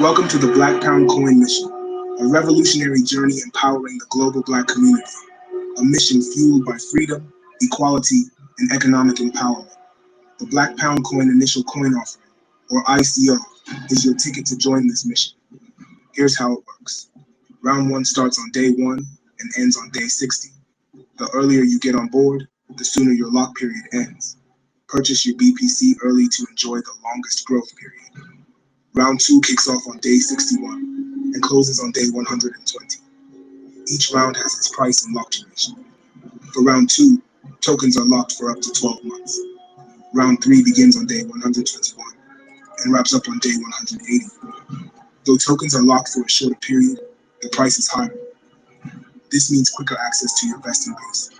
Welcome to the Black Pound Coin Mission, a revolutionary journey empowering the global Black community, a mission fueled by freedom, equality, and economic empowerment. The Black Pound Coin Initial Coin Offering, or ICO, is your ticket to join this mission. Here's how it works. Round 1 starts on day 1 and ends on day 60. The earlier you get on board, the sooner your lock period ends. Purchase your BPC early to enjoy the longest growth period. Round 2 kicks off on day 61 and closes on day 120. Each round has its price and lock duration. For round 2, tokens are locked for up to 12 months. Round 3 begins on day 121 and wraps up on day 180. Though tokens are locked for a shorter period, the price is higher. This means quicker access to your vesting base.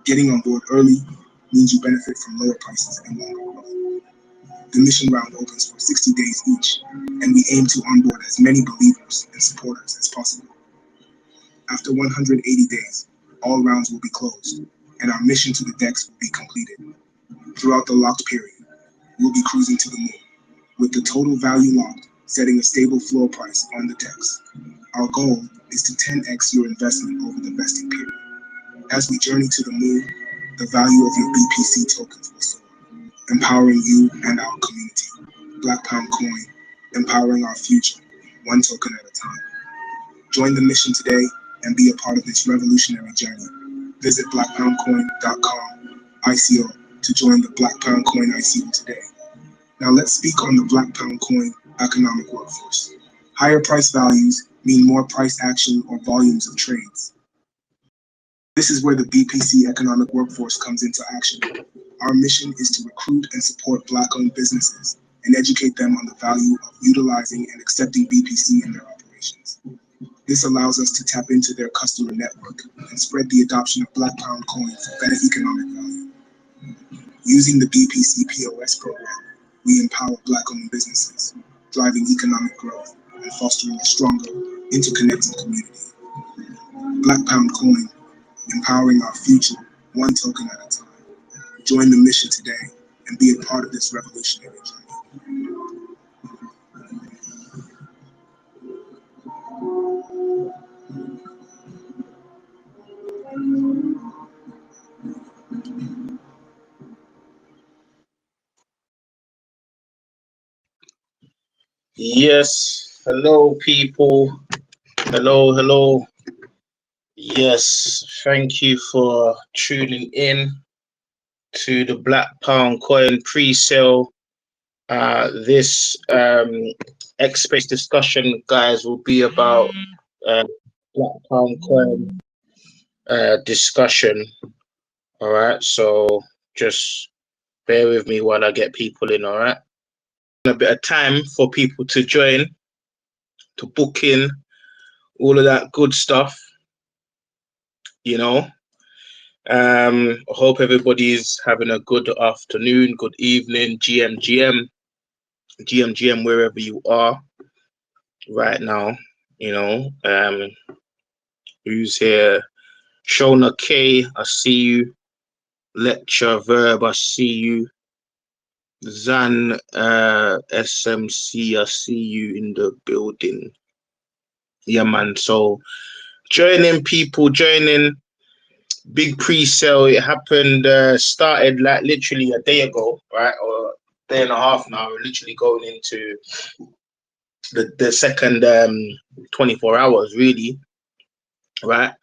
Getting on board early means you benefit from lower prices and longer growth. The mission round opens for 60 days each, and we aim to onboard as many believers and supporters as possible. After 180 days, all rounds will be closed, and our mission to the DEX will be completed. Throughout the locked period, we'll be cruising to the moon, with the total value locked setting a stable floor price on the DEX. Our goal is to 10x your investment over the vesting period. As we journey to the moon, the value of your BPC tokens will soar, empowering you and our community. Black Pound Coin, empowering our future, one token at a time. Join the mission today and be a part of this revolutionary journey. Visit blackpoundcoin.com ICO to join the Black Pound Coin ICO today. Now let's speak on the Black Pound Coin economic workforce. Higher price values mean more price action or volumes of trades. This is where the BPC economic workforce comes into action. Our mission is to recruit and support Black-owned businesses and educate them on the value of utilizing and accepting BPC in their operations. This allows us to tap into their customer network and spread the adoption of Black Pound Coin for better economic value. Using the BPC POS program, we empower Black-owned businesses, driving economic growth and fostering a stronger, interconnected community. Black Pound Coin, empowering our future, one token at a time. Join the mission today and be a part of this revolutionary journey. Yes, hello people. Hello. Yes, thank you for tuning in to the Black Pound Coin pre-sale. This X-Space discussion, guys, will be about Black Pound Coin discussion. All right, so just bear with me while I get people in. All right, a bit of time for people to join, to book in, all of that good stuff. You know, I hope everybody's having a good afternoon, good evening, GM, wherever you are right now. You know, who's here? Shona K, I see you. Lecture Verb, I see you. Zan SMC, I see you in the building. Yeah, man. So joining people, joining. Big pre-sale. It happened, started like literally a day ago, right? Or a day and a half now. We're literally going into the second 24 hours, really, right?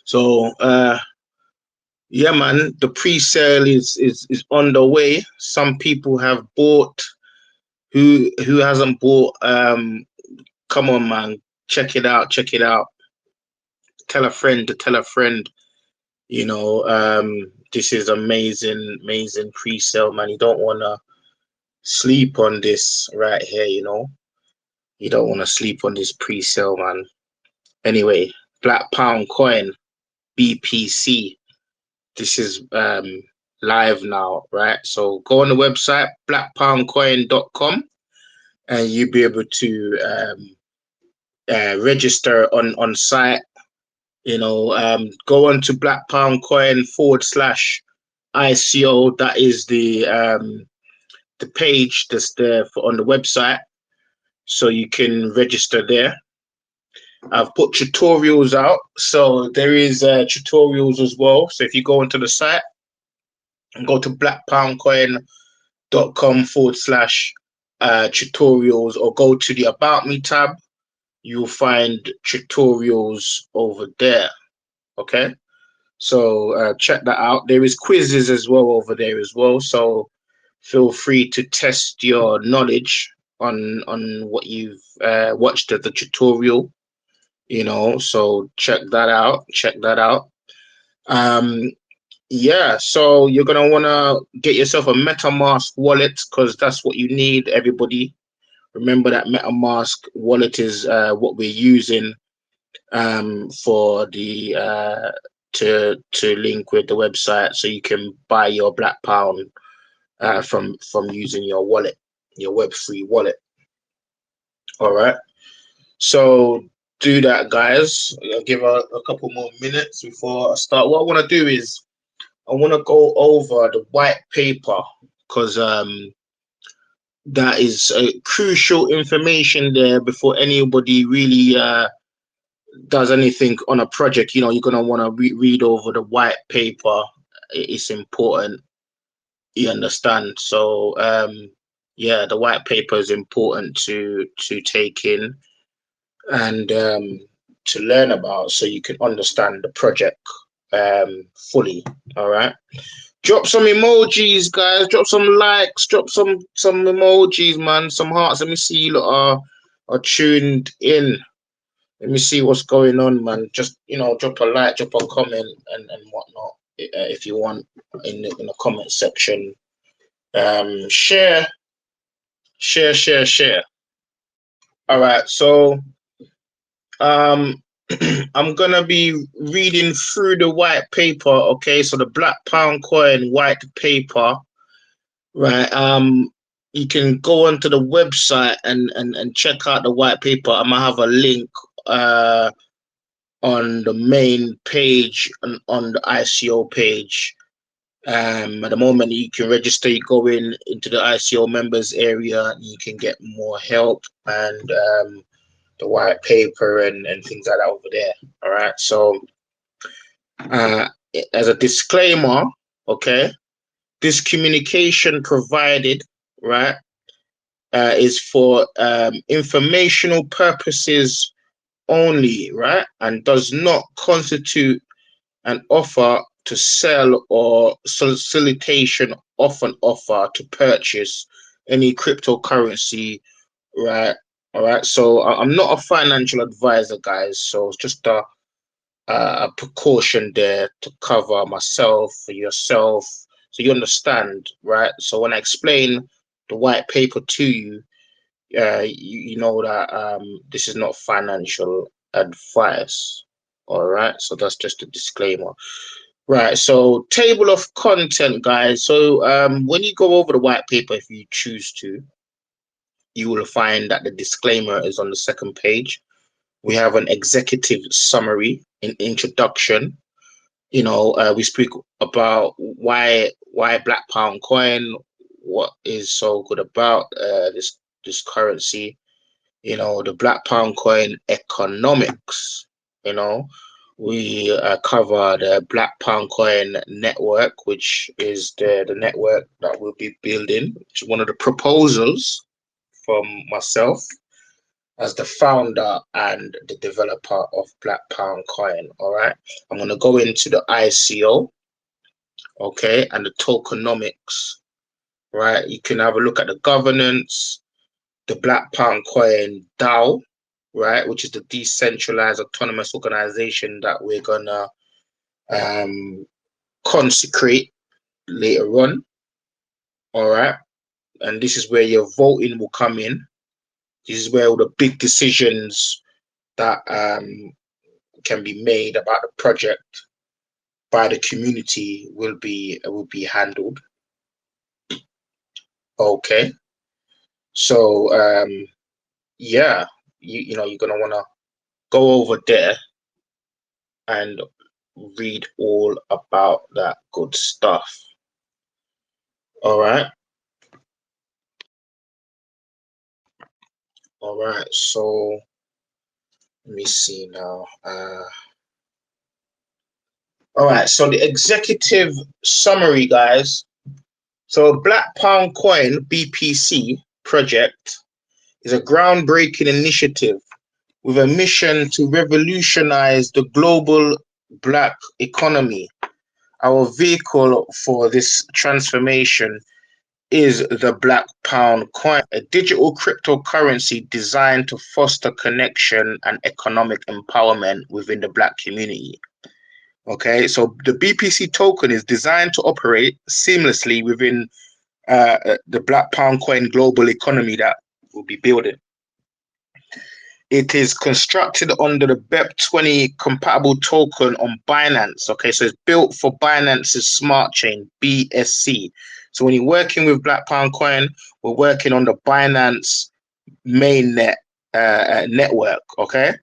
So yeah, man, the pre-sale is on the way. Some people have bought. Who hasn't bought? Come on, man, check it out. Tell a friend to tell a friend. You know, this is amazing pre-sale, man. You don't want to sleep on this right here, you know. You don't want to sleep on this pre-sale, man. Anyway, Black Pound Coin, BPC. This is live now, right? So go on the website, blackpoundcoin.com, and you'll be able to register on site. You know, go on to Black Pound Coin /ICO. That is the page that's there on the website. so you can register there. I've put tutorials out, so there is tutorials as well. So if you go onto the site and go to blackpoundcoin.com/tutorials, or go to the About Me tab, you'll find tutorials over there. Okay, so check that out. There is quizzes as well over there as well, so feel free to test your knowledge on what you've watched as the tutorial. So check that out. Yeah, so you're gonna want to get yourself a MetaMask wallet, because that's what you need, everybody. Remember that MetaMask wallet is what we're using for the to link with the website, so you can buy your Black Pound from using your wallet, your Web3 wallet. All right, so do that, guys. I'll give a couple more minutes before I start. What I want to do is I want to go over the white paper, because that is crucial information there before anybody really does anything on a project. You're going to want to read over the white paper. It's important, you understand. So yeah, the white paper is important to take in and to learn about, so you can understand the project fully. All right, drop some emojis, guys. Drop some likes. Drop some emojis, man. Some hearts. Let me see you lot are tuned in. Let me see what's going on, man. Just drop a like, drop a comment, and whatnot if you want in the comment section. Share. All right, so I'm gonna be reading through the white paper. Okay, so the Black Pound Coin white paper, right? You can go onto the website and check out the white paper. I'm gonna have a link on the main page and on the ICO page. At the moment, you can register. You go into the ICO members area, and you can get more help and the white paper and things like that over there. All right. So as a disclaimer, okay, this communication provided, right, is for informational purposes only, right, and does not constitute an offer to sell or solicitation of an offer to purchase any cryptocurrency, right? All right. So I'm not a financial advisor, guys. So it's just a precaution there to cover myself, for yourself, so you understand, right? So when I explain the white paper to you, you know that this is not financial advice. All right. So that's just a disclaimer. Right, so table of content, guys. So when you go over the white paper, if you choose to, you will find that the disclaimer is on the second page. We have an executive summary, an introduction. We speak about why Black Pound Coin, what is so good about this currency. The Black Pound Coin economics. We cover the Black Pound Coin network, which is the network that we'll be building, which is one of the proposals from myself as the founder and the developer of Black Pound Coin. All right, I'm going to go into the ICO, okay, and the tokenomics. Right, you can have a look at the governance, the Black Pound Coin DAO, right, which is the decentralized autonomous organization that we're gonna consecrate later on. All right, and this is where your voting will come in. This is where all the big decisions that can be made about the project by the community will be handled. Okay, so yeah, you're gonna want to go over there and read all about that good stuff. All right. All right, so let me see now. All right, so the executive summary, guys. So Black Pound Coin BPC project is a groundbreaking initiative with a mission to revolutionize the global Black economy. Our vehicle for this transformation is the Black Pound Coin, a digital cryptocurrency designed to foster connection and economic empowerment within the Black community. Okay, so the BPC token is designed to operate seamlessly within the Black Pound Coin global economy that we'll be building. It is constructed under the BEP20 compatible token on Binance. Okay, so it's built for Binance's smart chain, BSC. So when you're working with Black Pound Coin, we're working on the Binance mainnet network. Okay,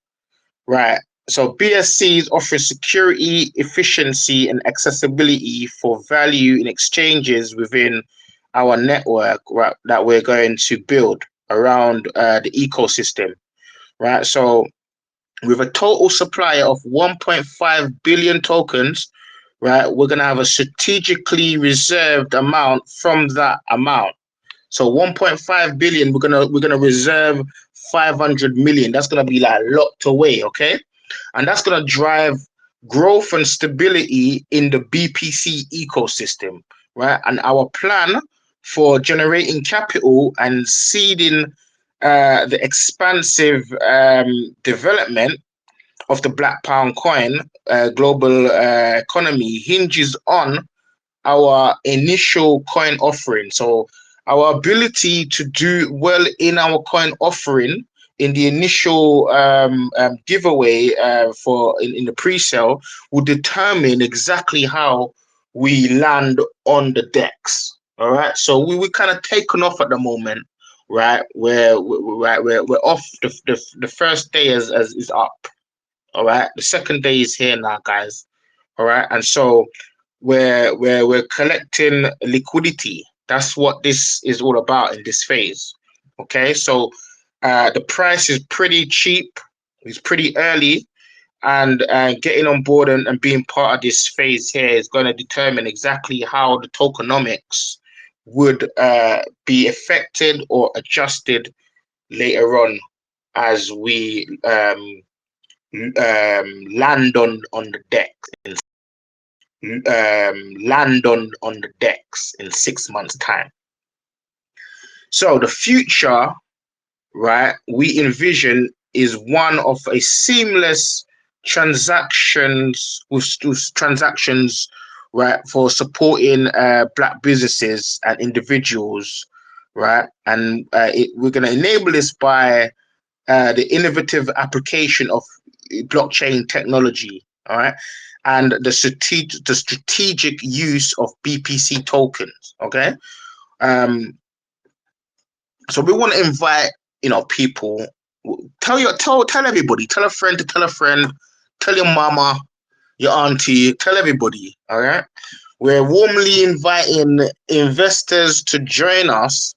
right. So BSC is offering security, efficiency, and accessibility for value in exchanges within our network, right, that we're going to build around the ecosystem. Right, so with a total supply of 1.5 billion tokens, right, we're gonna have a strategically reserved amount from that amount. So 1.5 billion, we're gonna reserve 500 million. That's gonna be like locked away, okay? And that's gonna drive growth and stability in the BPC ecosystem, right? And our plan for generating capital and seeding the expansive development of the Black Pound Coin global economy hinges on our initial coin offering. So our ability to do well in our coin offering in the initial giveaway in the pre-sale will determine exactly how we land on the decks. All right, so we kind of taken off at the moment, right? We're off. The first day is up. All right, the second day is here now, guys. All right, and so we're collecting liquidity. That's what this is all about in this phase. Okay, so the price is pretty cheap. It's pretty early, and getting on board and being part of this phase here is going to determine exactly how the tokenomics would be affected or adjusted later on as we land on the deck land on the decks in 6 months' time. So the future, right, we envision is one of a seamless transactions right, for supporting Black businesses and individuals, right, and we're going to enable this by the innovative application of blockchain technology, all right, and the strategic use of BPC tokens. Okay, so we want to invite people. Tell everybody. Tell a friend to tell a friend. Tell your mama, your auntie. Tell everybody. All right. We're warmly inviting investors to join us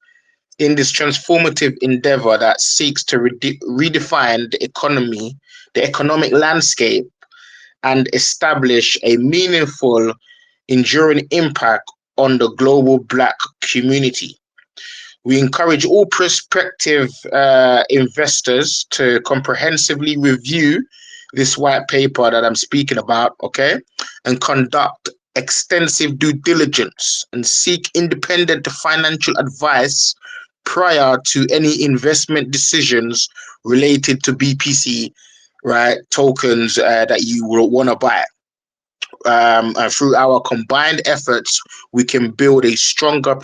in this transformative endeavor that seeks to redefine the economy, the economic landscape, and establish a meaningful, enduring impact on the global Black community. We encourage all prospective investors to comprehensively review this white paper that I'm speaking about, okay, and conduct extensive due diligence and seek independent financial advice prior to any investment decisions related to BPC, right, tokens that you will want to buy. Through our combined efforts, we can build a stronger,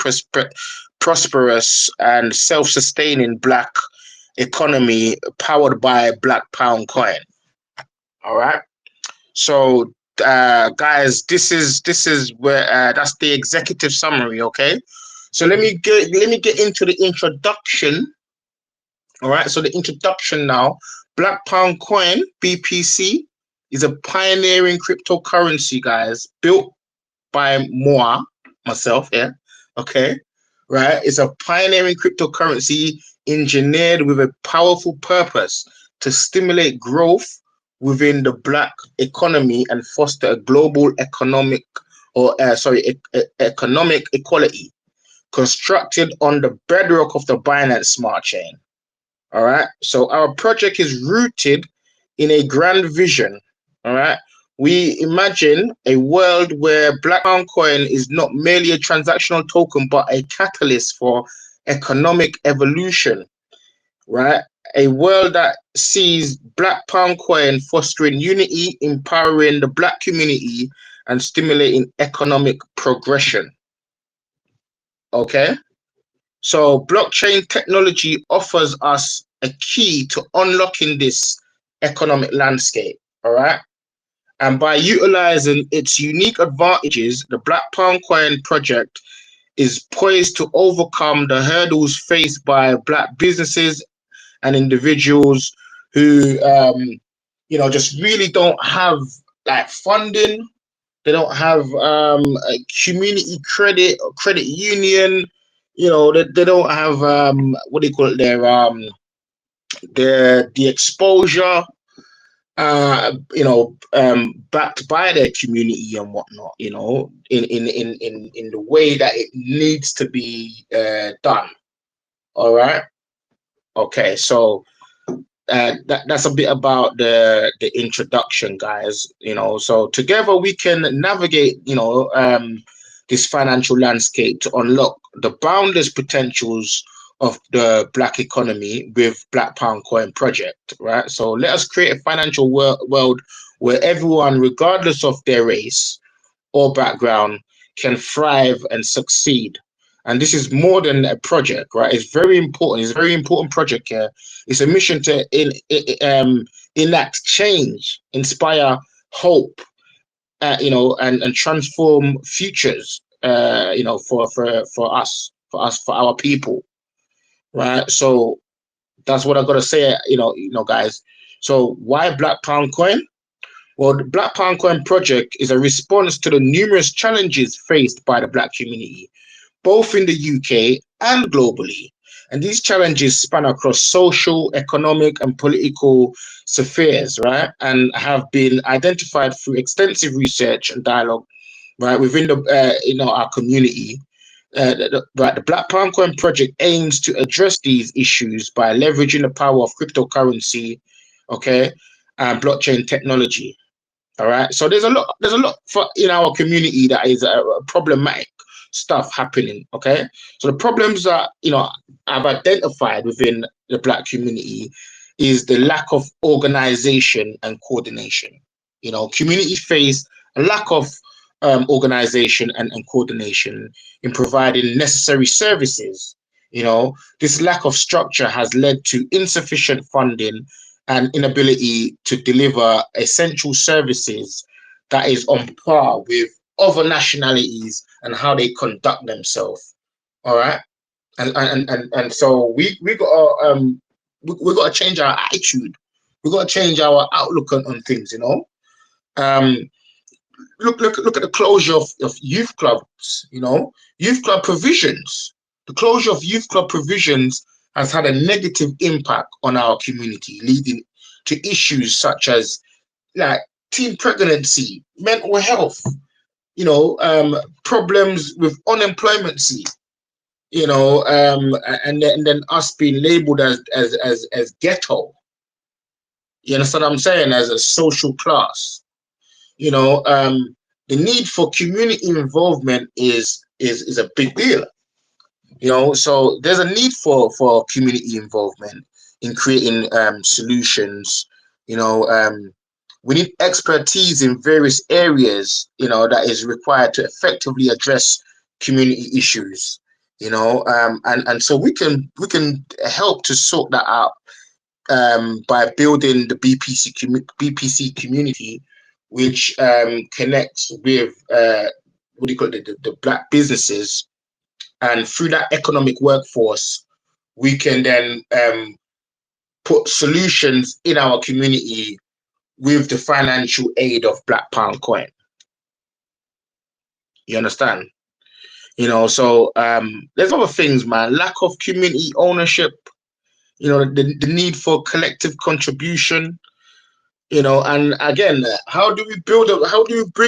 prosperous, and self-sustaining Black economy powered by Black Pound Coin. All right. So, guys, this is where that's the executive summary. Okay. So let me get into the introduction. All right. So the introduction now. Black Pound Coin (BPC) is a pioneering cryptocurrency, guys, built by myself here. Okay. right? It's a pioneering cryptocurrency engineered with a powerful purpose to stimulate growth within the Black economy and foster a global economic economic equality constructed on the bedrock of the Binance Smart Chain. All right. So our project is rooted in a grand vision. All right. We imagine a world where Black Pound Coin is not merely a transactional token, but a catalyst for economic evolution. Right. A world that sees Black Pound Coin fostering unity, empowering the Black community, and stimulating economic progression. Okay. So blockchain technology offers us a key to unlocking this economic landscape, all right? And by utilizing its unique advantages, the Black Pound Coin project is poised to overcome the hurdles faced by Black businesses and individuals who, just really don't have like funding. They don't have a community credit union. They don't have what do you call it? The exposure. Backed by their community and whatnot. In the way that it needs to be done. All right. Okay. So that's a bit about the introduction, guys. So together we can navigate this financial landscape to unlock the boundless potentials of the Black economy with Black Pound Coin project, right? So let us create a financial world where everyone, regardless of their race or background, can thrive and succeed. And this is more than a project, right? It's very important. It's a very important project here. It's a mission to enact change, inspire hope, and transform futures, for us, for our people, right? So that's what I got to say, guys. So why Black Pound Coin? Well, the Black Pound Coin project is a response to the numerous challenges faced by the Black community, both in the UK and globally. And these challenges span across social, economic, and political spheres, right? And have been identified through extensive research and dialogue, right, within our community. The Black Pound Coin project aims to address these issues by leveraging the power of cryptocurrency, okay, and blockchain technology. All right. So there's a lot for in our community that is problematic stuff happening. Okay. So the problems that I've identified within the Black community is the lack of organization and coordination. Communities face a lack of organization and coordination in providing necessary services. This lack of structure has led to insufficient funding and inability to deliver essential services that is on par with other nationalities and how they conduct themselves. All right, and so we got to change our attitude. We got to change our outlook on things. Look at the closure of youth clubs. Youth club provisions. The closure of youth club provisions has had a negative impact on our community, leading to issues such as like teen pregnancy, mental health, problems with unemployment, and then us being labeled as ghetto. You understand what I'm saying? As a social class. The need for community involvement is a big deal. So there's a need for community involvement in creating solutions. We need expertise in various areas, that is required to effectively address community issues. And so we can help to sort that out by building the BPC community, which connects with what do you call it, the Black businesses. And through that economic workforce, we can then put solutions in our community with the financial aid of Black Pound Coin. You understand? So there's other things, man. Lack of community ownership, the need for collective contribution, and again, how do we bring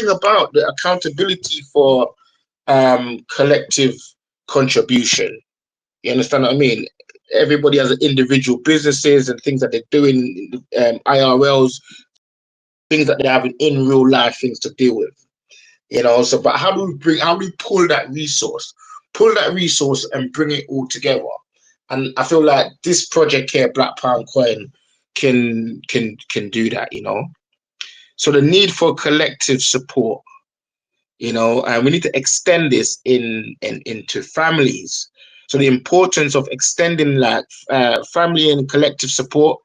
about the accountability for collective contribution? You understand what I mean? Everybody has individual businesses and things that they're doing, IRLs, things that they're having in real life, things to deal with. So but how do we pull that resource and bring it all together? And I feel like this project here, Black Pound Coin, can do that. So the need for collective support, and we need to extend this into families. So the importance of extending family and collective support,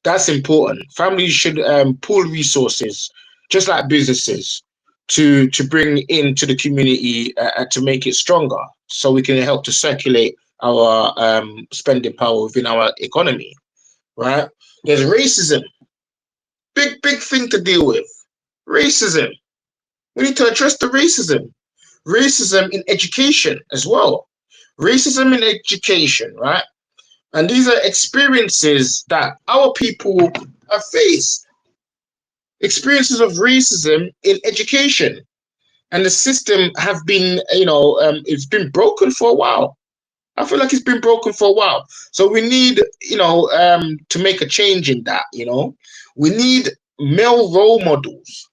that's important. Families should pool resources, just like businesses, to bring into the community to make it stronger, so we can help to circulate our spending power within our economy, right? There's racism, big thing to deal with. Racism. We need to address the racism. Racism in education as well. Racism in education, right? And these are experiences that our people have faced. Experiences of racism in education. And the system have been, it's been broken for a while. I feel like it's been broken for a while. So we need, to make a change in that, We need male role models,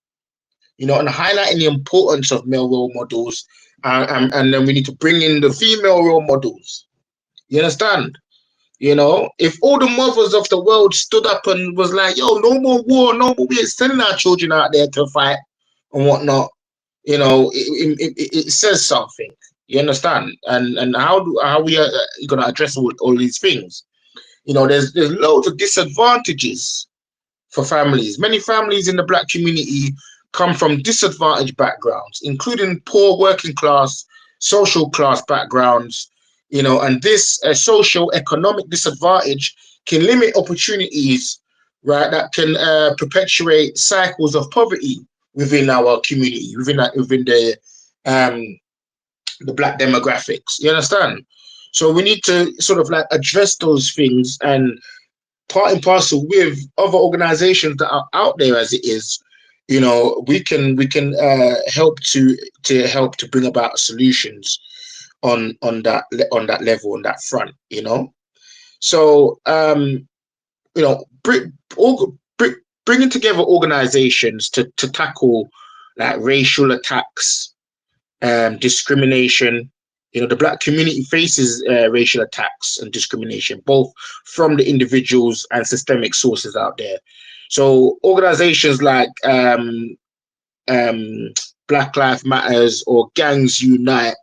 and highlighting the importance of male role models. And then we need to bring in the female role models. You understand? If all the mothers of the world stood up and was like, yo, no more war, no more, we're sending our children out there to fight and whatnot, it says something. You understand? And how we are going to address all these things? There's loads of disadvantages for families. Many families in the Black community come from disadvantaged backgrounds, including poor working class, social class backgrounds, and this social economic disadvantage can limit opportunities, right, that can perpetuate cycles of poverty within our community, within the Black demographics. You understand? So we need to sort of address those things, and part and parcel with other organizations that are out there as it is, we can help to bring about solutions on that level, on that front, So bringing together organizations to tackle racial attacks, discrimination. The Black community faces racial attacks and discrimination, both from the individuals and systemic sources out there. So organizations like Black Lives Matters or Gangs Unite,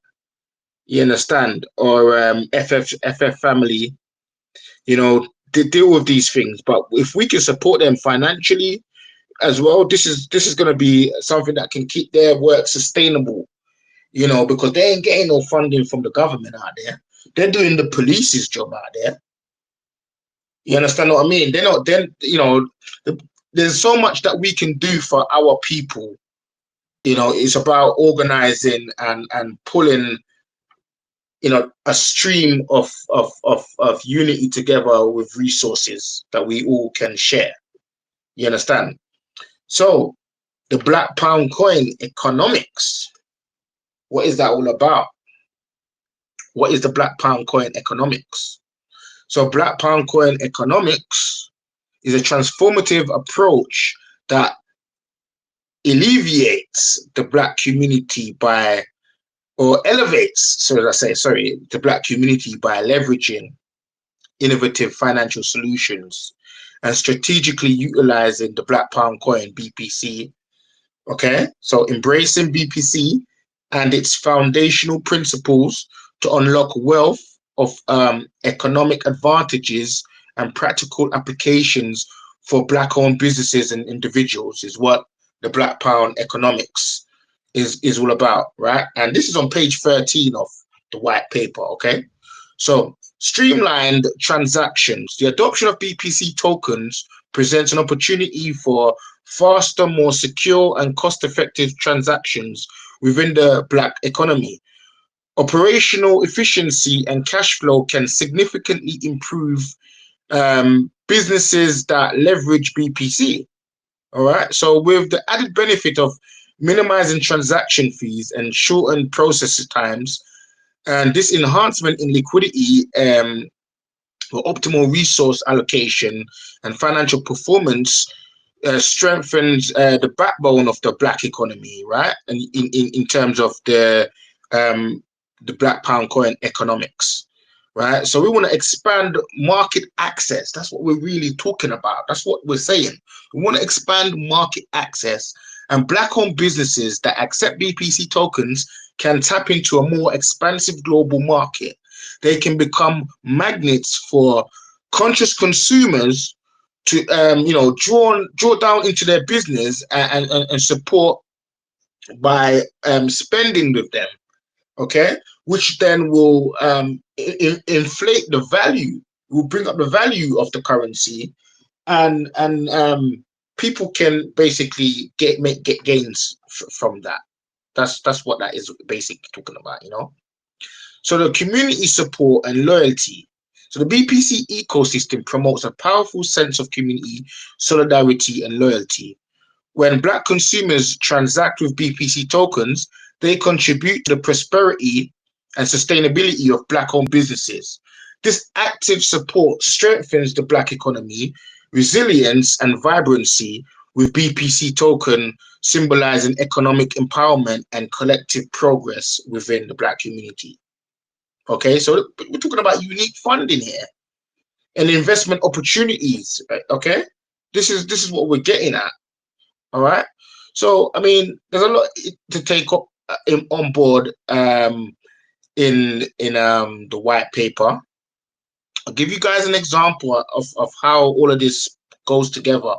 you understand, or FF Family, they deal with these things. But if we can support them financially as well, this is going to be something that can keep their work sustainable. Because they ain't getting no funding from the government out there. They're doing the police's job out there. You understand what I mean? They're not, there's so much that we can do for our people. It's about organizing and pulling, a stream of unity together with resources that we all can share. You understand? So the Black Pound Coin economics. What is that all about? What is the Black Pound Coin economics? So Black Pound Coin economics is a transformative approach that alleviates the Black community elevates the Black community by leveraging innovative financial solutions and strategically utilizing the Black Pound Coin, BPC. Okay, so embracing BPC and its foundational principles to unlock wealth of economic advantages and practical applications for Black-owned businesses and individuals is what the Black Pound economics is all about, right? And this is on page 13 of the white paper, okay? So streamlined transactions. The adoption of BPC tokens presents an opportunity for faster, more secure and cost-effective transactions within the Black economy, Operational efficiency and cash flow can significantly improve businesses that leverage BPC. All right. So with the added benefit of minimizing transaction fees and shortened process times, and this enhancement in liquidity, or optimal resource allocation and financial performance strengthens the backbone of the black economy, right? And in terms of the black pound coin economics, right? So we want to expand market access. That's what we're really talking about. That's what we're saying. We want to expand market access, and black-owned businesses that accept BPC tokens can tap into a more expansive global market. They can become magnets for conscious consumers to draw down into their business and support by spending with them. Okay, which then will inflate the value, will bring up the value of the currency, and people can basically get gains from that. That's what that is basically talking about, you know. So the community support and loyalty. So the BPC ecosystem promotes a powerful sense of community, solidarity, and loyalty. When Black consumers transact with BPC tokens, they contribute to the prosperity and sustainability of Black-owned businesses. This active support strengthens the Black economy, resilience, and vibrancy, with BPC token symbolizing economic empowerment and collective progress within the Black community. Okay, so we're talking about unique funding here and investment opportunities. Okay, this is what we're getting at. All right. So, I mean, there's a lot to take up on board in the white paper. I'll give you guys an example of how all of this goes together.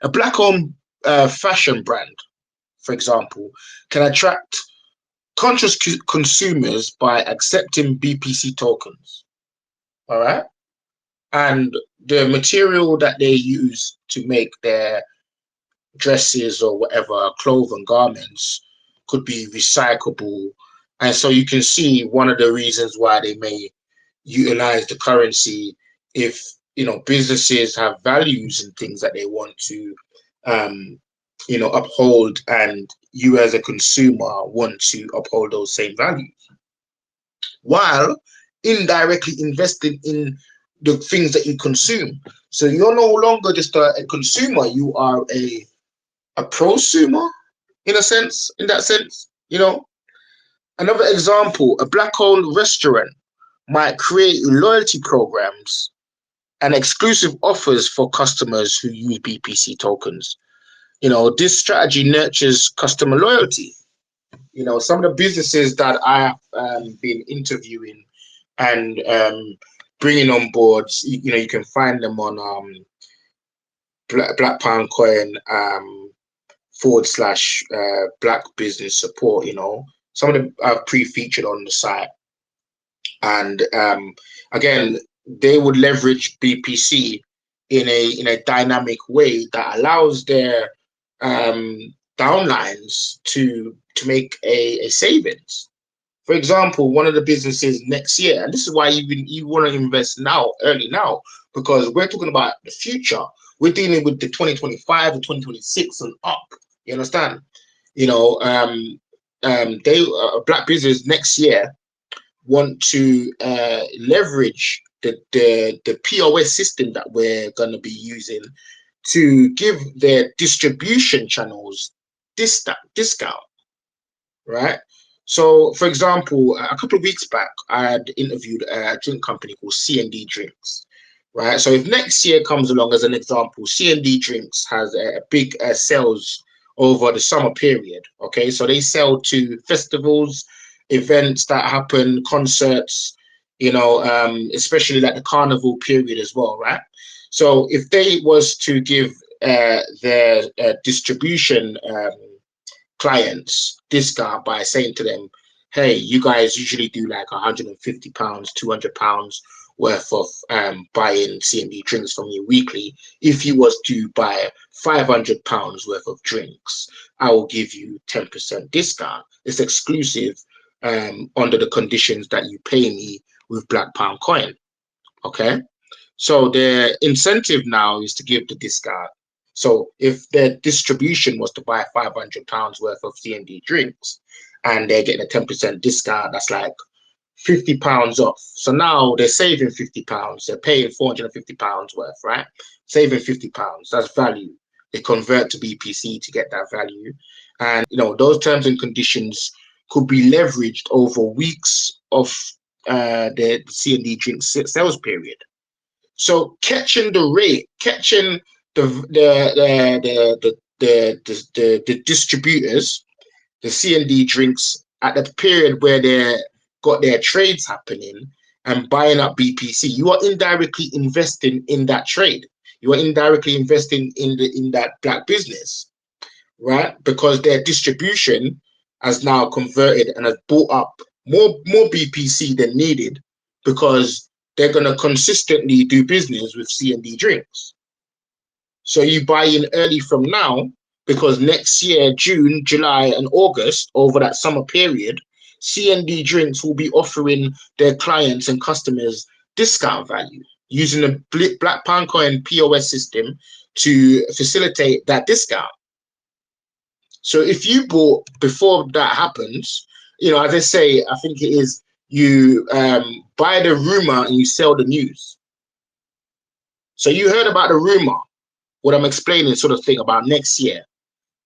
A Black-owned fashion brand, for example, can attract conscious consumers by accepting BPC tokens. All right. And the material that they use to make their dresses or whatever, clothing, garments, could be recyclable. And so you can see one of the reasons why they may utilize the currency if, you know, businesses have values and things that they want to, uphold, and you as a consumer want to uphold those same values, while indirectly investing in the things that you consume. So you're no longer just a consumer, you are a prosumer in that sense, you know. Another example, a Black-owned restaurant might create loyalty programs and exclusive offers for customers who use BPC tokens. You know, this strategy nurtures customer loyalty. You know, some of the businesses that I have been interviewing and bringing on board, you know, you can find them on Black Pound Coin / Black Business Support. You know, some of them are pre-featured on the site, and again, they would leverage BPC in a dynamic way that allows their downlines to make a savings. For example, one of the businesses next year, and this is why you want to invest now, early now, because we're talking about the future. We're dealing with the 2025 and 2026 and up. You understand? You know, they Black business next year want to leverage the POS system that we're going to be using to give their distribution channels discount, right? So, for example, a couple of weeks back, I had interviewed a drink company called C&D Drinks, right? So if next year comes along as an example, C&D Drinks has a big sales over the summer period, okay? So they sell to festivals, events that happen, concerts, you know, especially like the carnival period as well, right? So if they was to give their distribution clients discount by saying to them, hey, you guys usually do like £150, £200 worth of buying C&D drinks from you weekly. If you was to buy £500 worth of drinks, I will give you 10% discount. It's exclusive under the conditions that you pay me with Black Pound coin. Okay, so the incentive now is to give the discount. So if their distribution was to buy £500 worth of CND drinks and they're getting a 10% discount, that's like £50 off. So now they're saving £50. They're paying £450 worth, right? Saving £50. That's value. They convert to BPC to get that value. And, those terms and conditions could be leveraged over weeks of the CND drink sales period. So catching the rate, catching the distributors, the CND drinks at the period where they got their trades happening and buying up BPC, you are indirectly investing in that trade. You are indirectly investing in that black business, right? Because their distribution has now converted and has bought up more BPC than needed, because they're going to consistently do business with CND drinks. So you buy in early from now, because next year, June, July, and August, over that summer period, CND drinks will be offering their clients and customers discount value using the Black Pound Coin POS system to facilitate that discount. So if you bought before that happens, as I say, I think it is, you buy the rumor and you sell the news. So you heard about the rumor, what I'm explaining sort of thing about next year.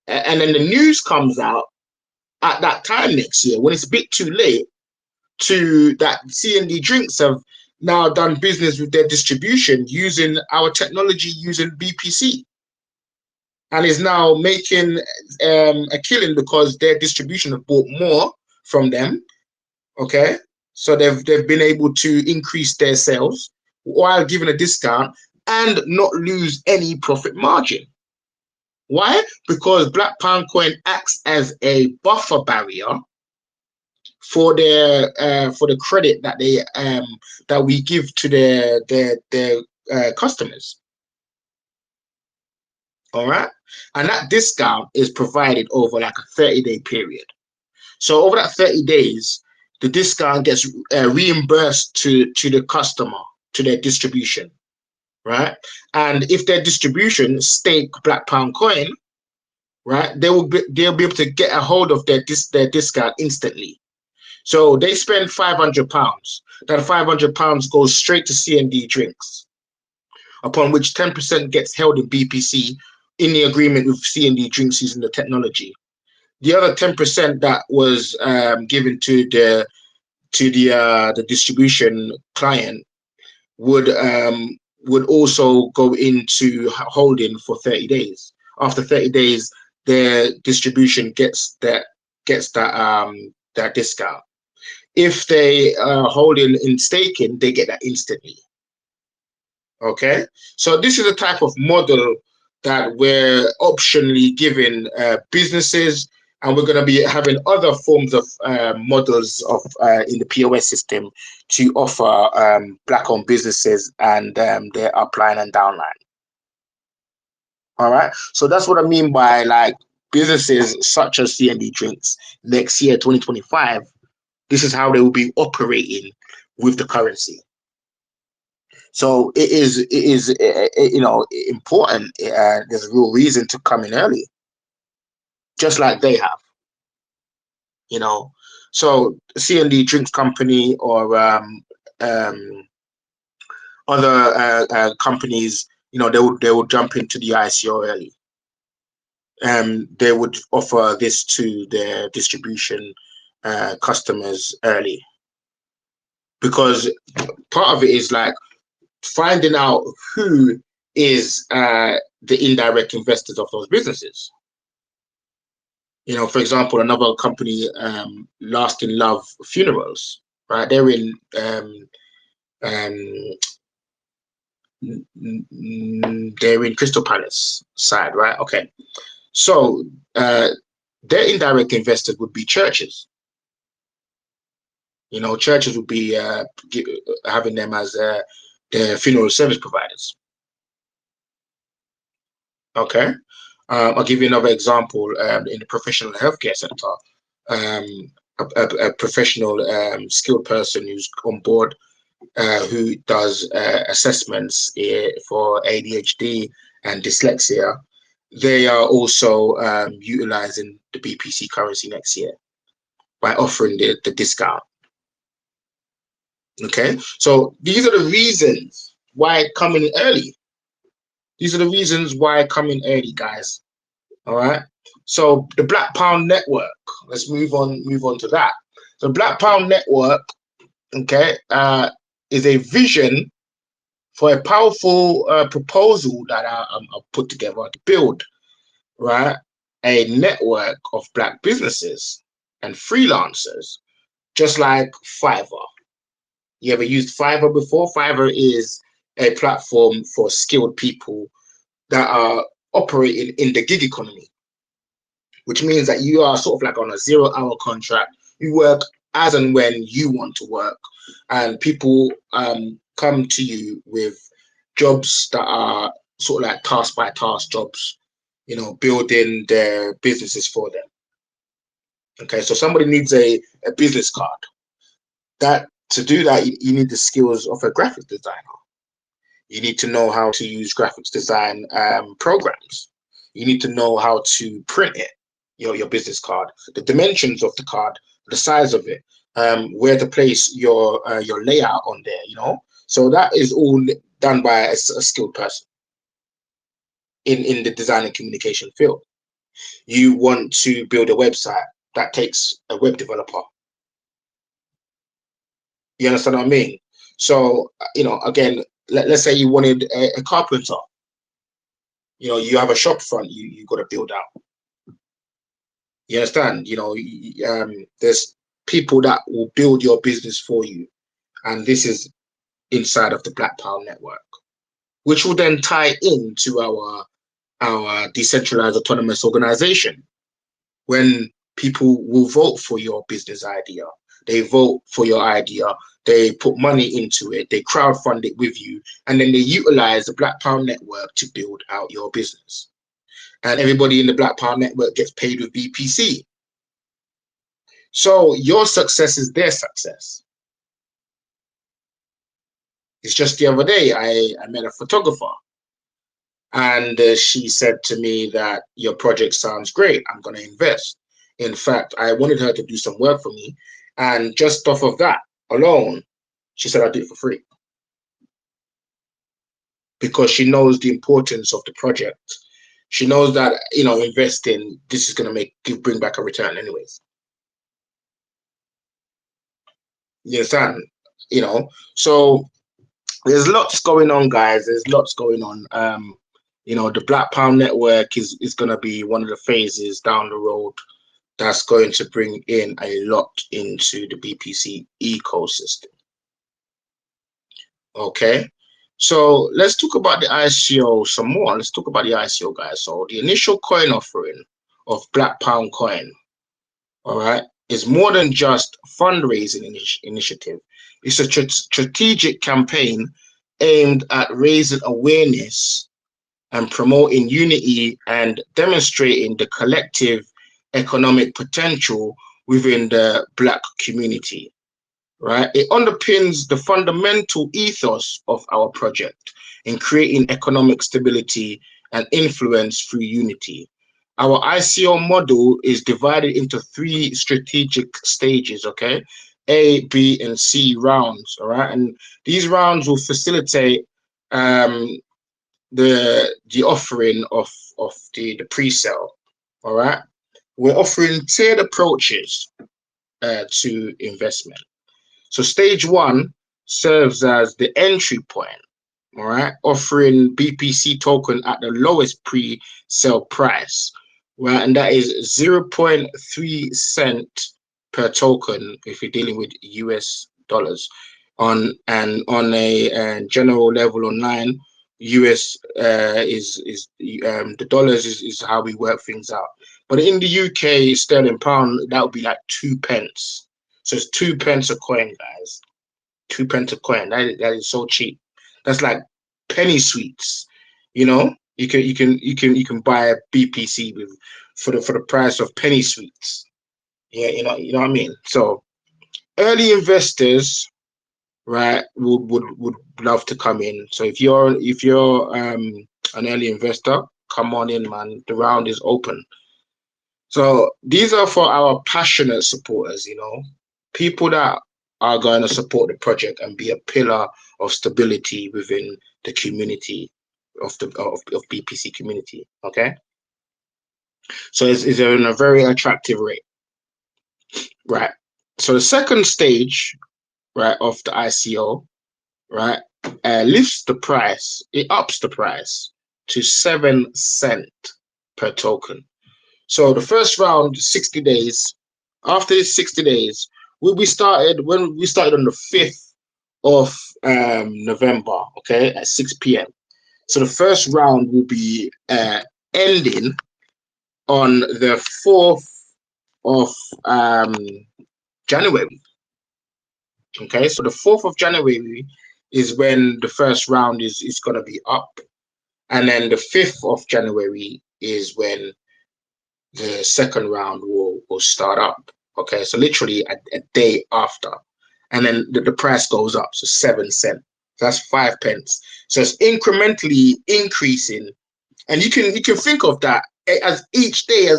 And then the news comes out at that time next year when it's a bit too late to that CND drinks have now done business with their distribution using our technology, using BPC. And is now making a killing because their distribution have bought more from them. Okay. So they've been able to increase their sales while giving a discount and not lose any profit margin. Why? Because Black Pound Coin acts as a buffer barrier for their for the credit that they that we give to their customers. All right, and that discount is provided over like a 30-day period. So over that 30 days, the discount gets reimbursed to the customer, to their distribution, right? And if their distribution stake Black Pound Coin, right, they'll be able to get a hold of their discount instantly. So they spend £500. That £500 goes straight to CND drinks, upon which 10% gets held in BPC in the agreement with CND drinks using the technology. The other 10% that was given to the distribution client would also go into holding for 30 days. After 30 days, their distribution gets that discount. If they are holding in staking, they get that instantly. Okay, so this is a type of model that we're optionally giving businesses, and we're going to be having other forms of models of in the POS system to offer Black-owned businesses and their upline and downline. All right, so that's what I mean by like businesses such as CND Drinks next year, 2025. This is how they will be operating with the currency. So it is important. There's a real reason to come in early, just like they have. So CND Drinks Company or other companies, they would jump into the ICO early. They would offer this to their distribution customers early, because part of it is like finding out who is the indirect investors of those businesses. For example, another company, Lasting Love Funerals, right? They're in Crystal Palace side, right? Okay, so their indirect investors would be churches. Churches would be having them as their funeral service providers. Okay, I'll give you another example in the professional healthcare sector. a professional skilled person who's on board, who does assessments for ADHD and dyslexia. They are also utilizing the BPC currency next year by offering the discount. Okay, so these are the reasons why coming early. These are the reasons why coming early, guys. All right. So the Black Pound Network. Let's move on to that. So Black Pound Network, okay, is a vision for a powerful proposal that I'll put together to build, right, a network of Black businesses and freelancers, just like Fiverr. You ever used Fiverr before? Fiverr is a platform for skilled people that are operating in the gig economy, which means that you are sort of like on a 0-hour contract. You work as and when you want to work, and people come to you with jobs that are sort of like task by task jobs, you know, building their businesses for them. Okay, so somebody needs a business card. That to do that, you need the skills of a graphic designer. You need to know how to use graphics design programs. You need to know how to print it, your business card, the dimensions of the card, the size of it, where to place your layout on there, you know. So that is all done by a skilled person in the design and communication field. You want to build a website, that takes a web developer. You understand what I mean? So, you know, again, let's say you wanted a carpenter. You know, you have a shop front, you got to build out. You understand? You know, there's people that will build your business for you. And this is inside of the Black Pound Network, which will then tie into our decentralized autonomous organization. When people will vote for your business idea, they vote for your idea, they put money into it, they crowdfund it with you, and then they utilize the Black Pound Network to build out your business. And everybody in the Black Pound Network gets paid with BPC. So your success is their success. It's just the other day, I met a photographer, and she said to me that your project sounds great, I'm going to invest. In fact, I wanted her to do some work for me, and just off of that alone, she said I'll do it for free, because she knows the importance of the project. She knows that, you know, investing, this is going to bring back a return anyways. You understand? You know, so there's lots going on, guys. There's lots going on. You know, the Black Pound Network is going to be one of the phases down the road that's going to bring in a lot into the BPC ecosystem. Okay, so let's talk about the ICO some more. Let's talk about the ICO, guys. So the initial coin offering of Black Pound coin, all right, is more than just fundraising initiative. It's a strategic campaign aimed at raising awareness and promoting unity and demonstrating the collective economic potential within the Black community, right? It underpins the fundamental ethos of our project in creating economic stability and influence through unity. Our ICO model is divided into 3 strategic stages, okay? A, B, and C rounds, all right? And these rounds will facilitate the offering of the pre-sale, all right? We're offering tiered approaches to investment. So stage 1 serves as the entry point, all right, offering BPC token at the lowest pre-sale price, right, and that is 0.3 cent per token if you're dealing with US dollars. On a general level online, US the dollars is how we work things out. But in the UK, sterling pound, that would be like 2 pence. So it's 2 pence a coin, guys. 2 pence a coin. That is so cheap. That's like penny sweets. You know, you can buy a BPC for the price of penny sweets. Yeah, you know what I mean. So early investors, right, would love to come in. So if you're an early investor, come on in, man. The round is open. So these are for our passionate supporters, people that are going to support the project and be a pillar of stability within the community of BPC community. Okay, so it's in a very attractive rate, right? So the second stage, right, of the ICO, right, lifts the price, it ups the price to 7 cents per token. So the first round, 60 days. After 60 days, when we started on the 5th of November, okay, at 6 p.m. So the first round will be ending on the 4th of January. Okay, so the 4th of January is when the first round is going to be up. And then the 5th of January is when the second round will start up. Okay, so literally a day after. And then the price goes up, so 7 cents. So that's 5 pence. So it's incrementally increasing. And you can think of that as each day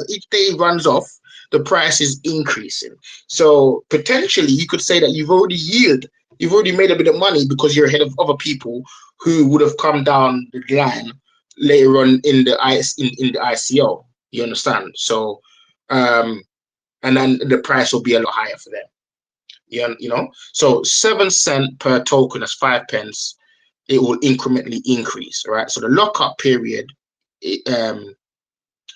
runs off, the price is increasing. So potentially you could say that you've already made a bit of money because you're ahead of other people who would have come down the line later on in the ICO. You understand? So and then the price will be a lot higher for them. So 7 cents per token, that's 5 pence. It will incrementally increase, right? So the lockup period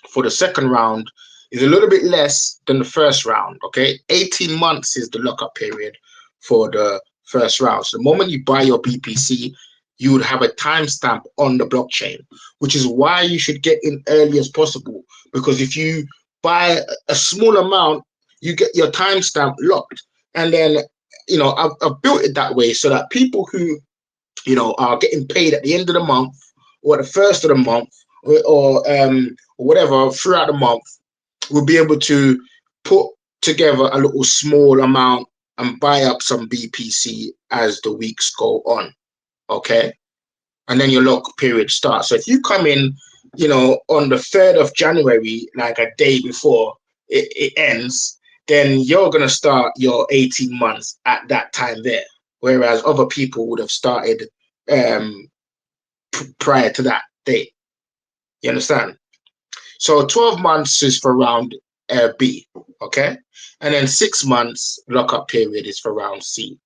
for the second round is a little bit less than the first round. Okay, 18 months is the lockup period for the first round. So the moment you buy your BPC, you would have a timestamp on the blockchain, which is why you should get in early as possible. Because if you buy a small amount, you get your timestamp locked. And then, I've built it that way so that people who, are getting paid at the end of the month or the first of the month or whatever throughout the month will be able to put together a little small amount and buy up some BPC as the weeks go on. Okay, and then your lock period starts. So if you come in, on the 3rd of January, like a day before it ends, then you're going to start your 18 months at that time there. Whereas other people would have started prior to that date. You understand? So 12 months is for round B, okay? And then 6 months lockup period is for round C.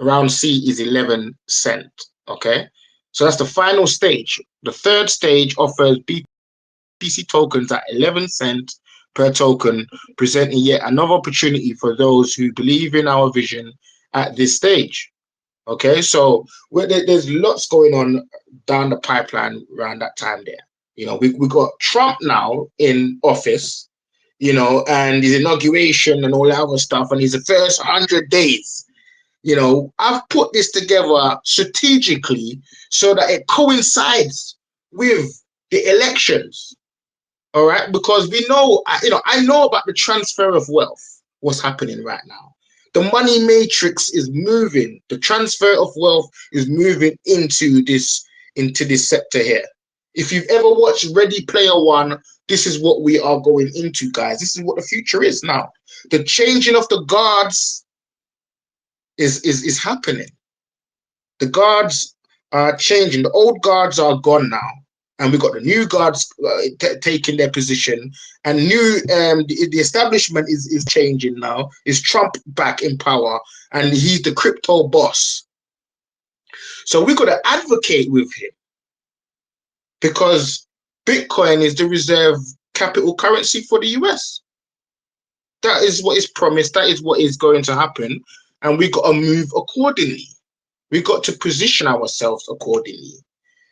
Round C is 11 cents, okay? So that's the final stage. The third stage offers BPC tokens at 11 cents per token, presenting yet another opportunity for those who believe in our vision at this stage. Okay, so there's lots going on down the pipeline around that time there. We got Trump now in office, and his inauguration and all that other stuff, and his first 100 days. I've put this together strategically so that it coincides with the elections. All right, because we know, I know about the transfer of wealth, what's happening right now. The money matrix is moving. The transfer of wealth is moving into this sector here. If you've ever watched Ready Player One, this is what we are going into, guys. This is what the future is now. The changing of the guards is happening. The guards are changing. The old guards are gone now. And we've got the new guards taking their position, and the establishment is changing now. Is Trump back in power, and he's the crypto boss. So we've got to advocate with him because Bitcoin is the reserve capital currency for the US. That is what is promised. That is what is going to happen, and we got to move accordingly. We got to position ourselves accordingly.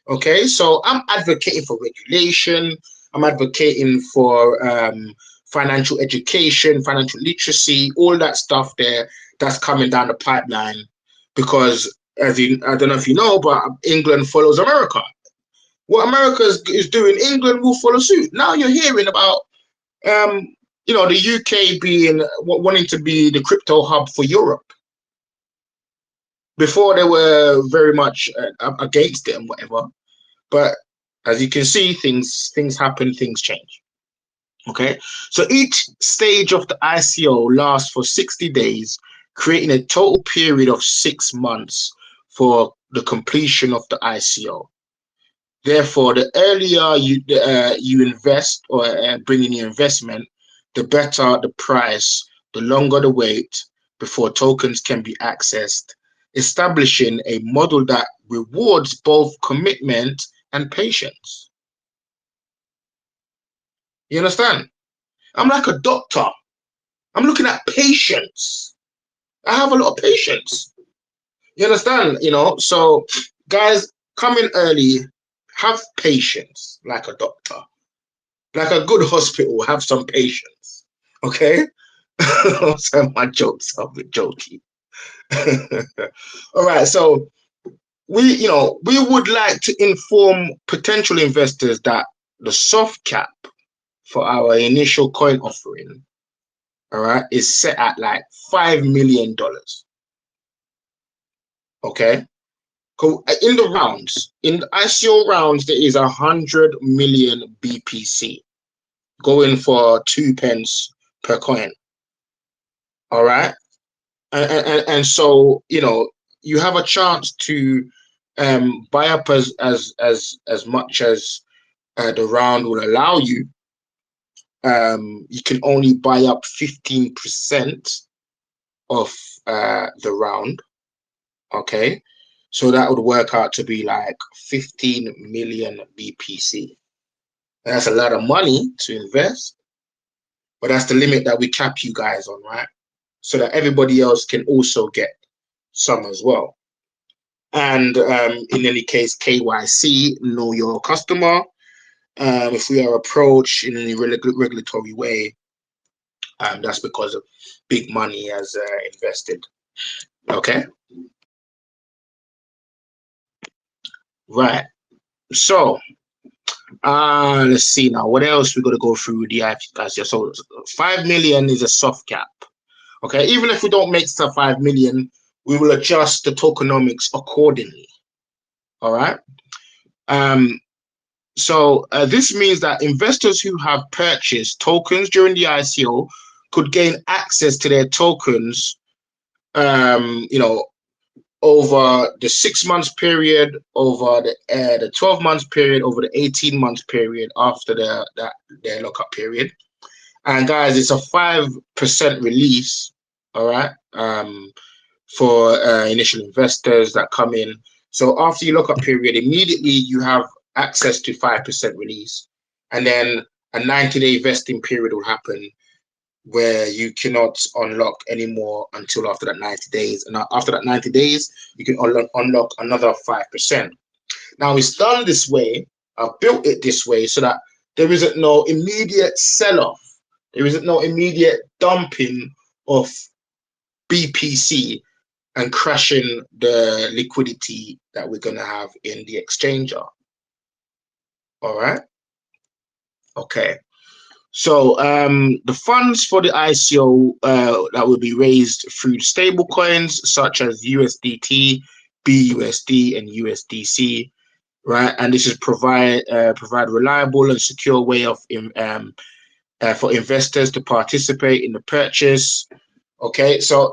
Okay, so I'm advocating for regulation. I'm advocating for financial education, financial literacy, all that stuff there that's coming down the pipeline. Because I don't know if you know, but England follows America. What America is doing, England will follow suit. Now you're hearing about you know, the UK being wanting to be the crypto hub for Europe. Before they were very much against it and whatever, but as you can see, things happen, things change. Okay, so each stage of the ICO lasts for 60 days, creating a total period of 6 months for the completion of the ICO. Therefore, the earlier you invest or bring in your investment, the better the price, the longer the wait before tokens can be accessed, establishing a model that rewards both commitment and patience. You understand? I'm like a doctor. I'm looking at patience. I have a lot of patience. You understand? You know, so guys, come in early, have patience like a doctor. Like a good hospital, have some patience. Okay? So my jokes are a bit jokey. All right, so we would like to inform potential investors that the soft cap for our initial coin offering, all right, is set at like $5 million. Okay. In the rounds, in the ICO rounds, there is 100 million BPC going for 2 pence per coin. All right. And so, you know, you have a chance to buy up as much as the round will allow you. You can only buy up 15% of the round. Okay, so that would work out to be like 15 million BPC. That's a lot of money to invest, but that's the limit that we cap you guys on, right? So that everybody else can also get some as well. And in any case, KYC, know your customer. If we are approached in any regulatory way, that's because of big money as invested. Okay. Right. So let's see now. What else we got to go through the ICO? So 5 million is a soft cap. Okay. Even if we don't make the 5 million, we will adjust the tokenomics accordingly. All right. So this means that investors who have purchased tokens during the ICO could gain access to their tokens, you know, over the 6 months period, over the 12 months period, over the 18 months period after their lockup period. And guys, it's a 5% release, all right, for initial investors that come in. So after your lockup period, immediately you have access to 5% release, and then a 90-day vesting period will happen where you cannot unlock anymore until after that 90 days. And after that 90 days, you can unlock another 5%. Now it's done this way. I've built it this way so that there isn't no immediate sell-off. There isn't no immediate dumping of BPC and crashing the liquidity that we're going to have in the exchanger. All right. Okay. So the funds for the ICO that will be raised through stable coins such as USDT, BUSD, and USDC, right? And this is provide reliable and secure way of for investors to participate in the purchase. Okay, so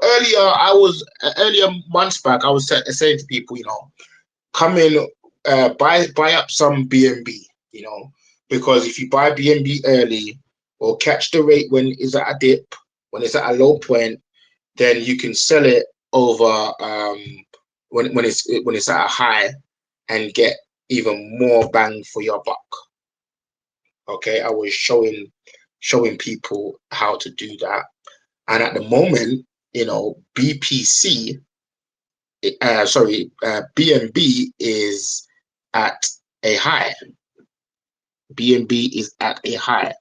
earlier months back, I was saying to people, you know, come in, buy up some BNB, you know, because if you buy BNB early or catch the rate when it's at a dip, when it's at a low point, then you can sell it over when it's at a high and get even more bang for your buck. Okay, I was showing people how to do that, and at the moment, you know, BPC, BNB is at a high. BNB is at a high.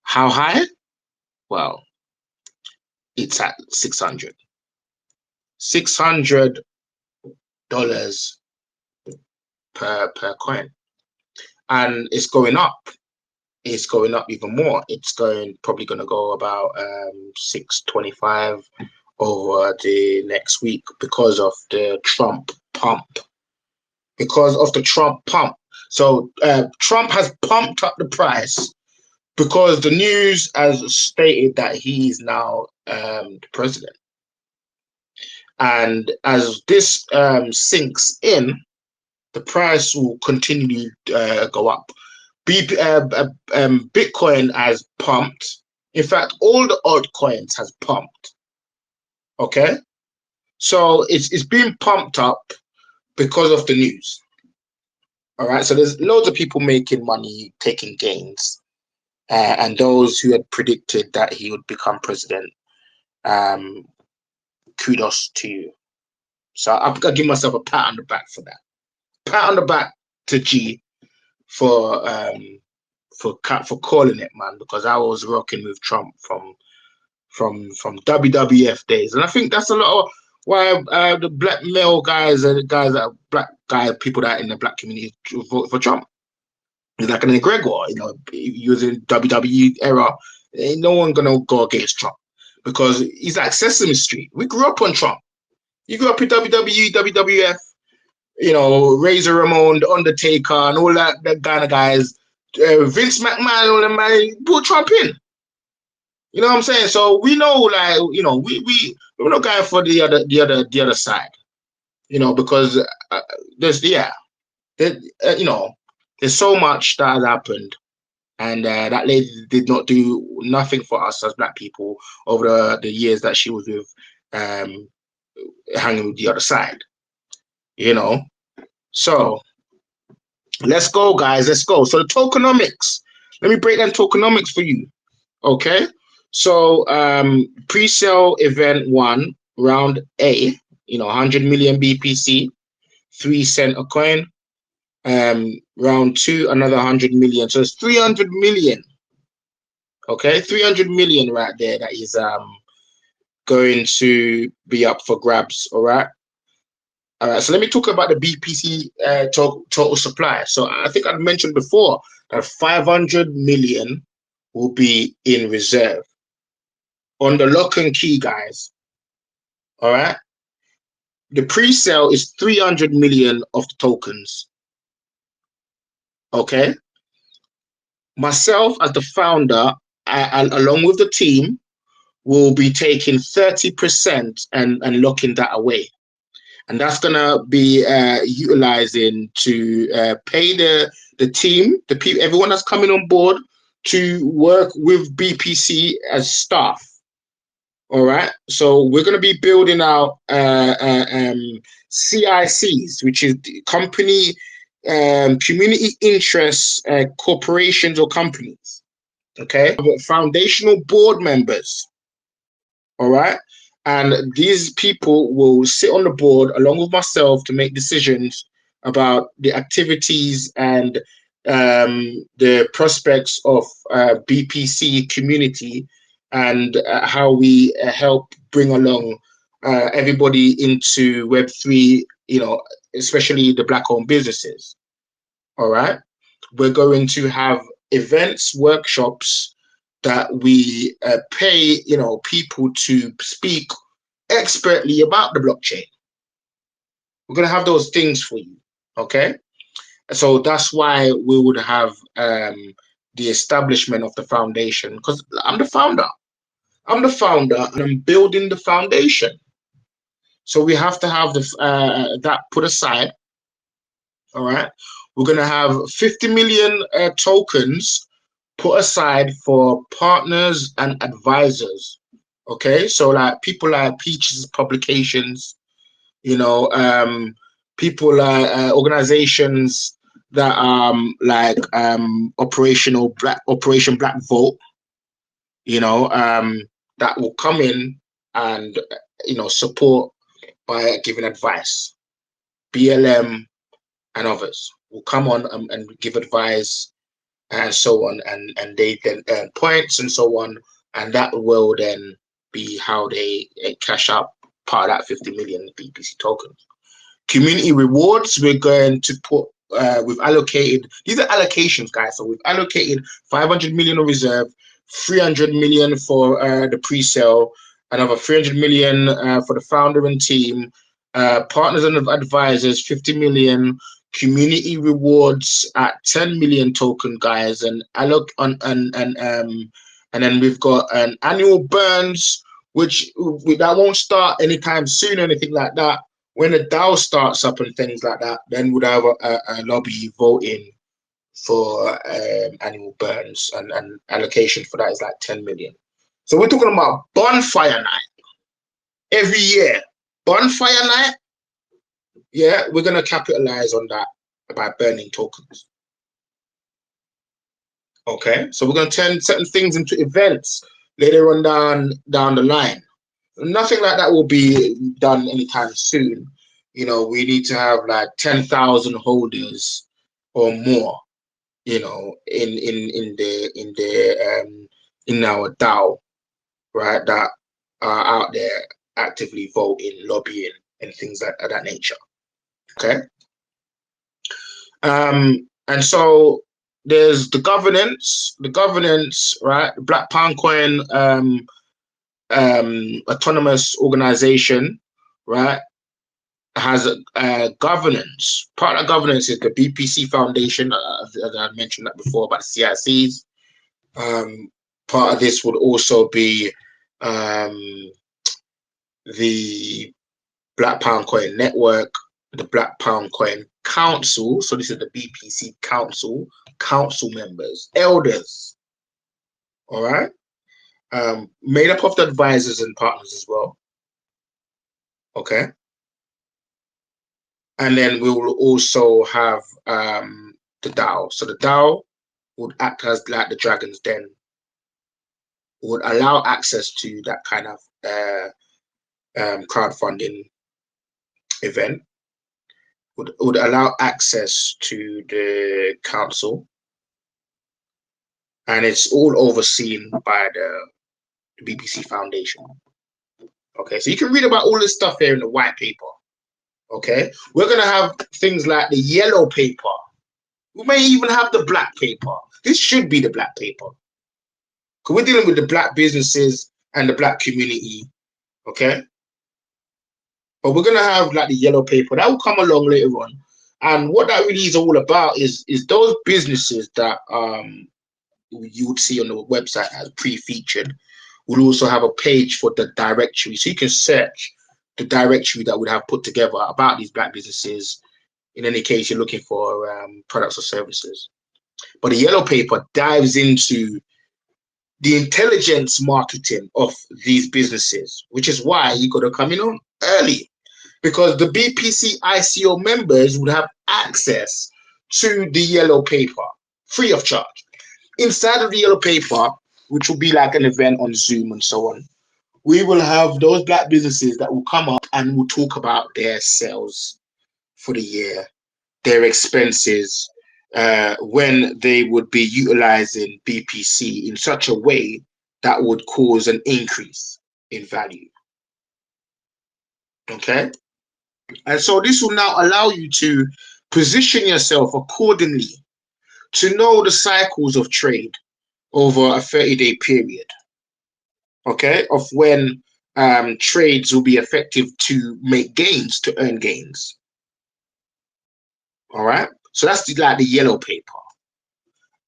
How high? Well, it's at 600. $600 per coin, and it's going up. it's going up even more. It's probably going to go about 625 over the next week because of the Trump pump. Because of the Trump pump. So Trump has pumped up the price because the news has stated that he is now the president. And as this sinks in, the price will continue to go up. Bitcoin has pumped. In fact, all the altcoins has pumped. Okay, so it's being pumped up because of the news. All right, so there's loads of people making money, taking gains, and those who had predicted that he would become president. Kudos to you. So I've got to give myself a pat on the back for that. Pat on the back to G for calling it, man, because I was rocking with Trump from WWF days, and I think that's a lot of why the black male guys and the guys that are black guy people that are in the black community vote for Trump. It's like an McGregor, you know, using WWE era, ain't no one gonna go against Trump because he's like Sesame Street. We grew up on Trump. You grew up in WWE, WWF, you know, Razor Ramon, The Undertaker, and all that kind of guys. Vince McMahon, all them man, put Trump in. You know what I'm saying? So we know, like, you know, we're not going for the other side, you know, because there's you know, there's so much that has happened, and that lady did not do nothing for us as black people over the years that she was with, hanging with the other side, you know. So let's go, guys. Let's go. So the tokenomics. Let me break down tokenomics for you. Okay. So pre-sale event 1, round A, you know, 100 million BPC, 3 cents a coin. Round 2, another 100 million. So it's 300 million. Okay, 300 million right there. That is going to be up for grabs. All right. All right. So let me talk about the BPC total supply. So I think I mentioned before that 500 million will be in reserve on the lock and key, guys. All right. The pre-sale is 300 million of the tokens. Okay. Myself as the founder, along with the team, will be taking 30% and locking that away. And that's going to be utilizing to pay the team, everyone that's coming on board to work with BPC as staff. All right. So we're going to be building out CICs, which is company community interest corporations or companies. Okay. Foundational board members. All right. And these people will sit on the board along with myself to make decisions about the activities and the prospects of BPC community and how we help bring along everybody into Web3, you know, especially the Black-owned businesses. All right. We're going to have events, workshops that we pay, you know, people to speak expertly about the blockchain. We're going to have those things for you. Okay. So that's why we would have the establishment of the foundation, because I'm the founder. I'm the founder and I'm building the foundation. So we have to have that put aside. All right. We're going to have 50 million tokens put aside for partners and advisors. Okay. So like people like Peaches Publications, you know, people like organizations that like Operation Black Vote, you know, that will come in and, you know, support by giving advice. BLM and others will come on and give advice and so on, and they then earn points and so on, and that will then be how they cash out part of that 50 million BPC tokens. Community rewards, we're going to put we've allocated, these are allocations, guys. So we've allocated 500 million on reserve, 300 million for the pre-sale, another 300 million for the founder and team, partners and advisors, 50 million, community rewards at 10 million token, guys, and and then we've got an annual burns, which that won't start anytime soon or anything like that. When the DAO starts up and things like that, then we'd have a lobby voting for annual burns, and allocation for that is like 10 million. So we're talking about bonfire night every year. Bonfire night, yeah, we're going to capitalize on that by burning tokens. Okay, so we're going to turn certain things into events later on down the line. Nothing like that will be done anytime soon. You know, we need to have like 10,000 holders or more, you know, in our DAO, right? That are out there actively voting, lobbying, and things like that nature. Okay. And so there's the governance, right? The Black Pound Coin autonomous organization, right, has a governance. Part of governance is the BPC Foundation, as I mentioned that before about the CICs. Part of this would also be the Black Pound Coin Network, the Black Pound Coin Council. So this is the BPC Council, council members, elders, all right? Made up of the advisors and partners as well. Okay. And then we will also have the DAO. So the DAO would act as like the Dragon's Den, would allow access to that kind of crowdfunding event, would allow access to the council, and it's all overseen by the BPC Foundation. Okay, so you can read about all this stuff here in the white paper. Okay, we're gonna have things like the yellow paper. We may even have the black paper. This should be the black paper, because we're dealing with the black businesses and the black community. Okay, but we're gonna have like the yellow paper that will come along later on. And what that really is all about is those businesses that you would see on the website as pre-featured. We'll also have a page for the directory, so you can search the directory that we'd have put together about these black businesses in any case you're looking for products or services. But the yellow paper dives into the intelligence marketing of these businesses, which is why you got to come in on early, because the BPC ICO members would have access to the yellow paper free of charge. Inside of the yellow paper, which will be like an event on Zoom and so on, we will have those black businesses that will come up and will talk about their sales for the year, their expenses, when they would be utilizing BPC in such a way that would cause an increase in value. Okay? And so this will now allow you to position yourself accordingly to know the cycles of trade over a 30-day period, okay, of when trades will be effective to make gains, to earn gains. All right, so that's like the yellow paper,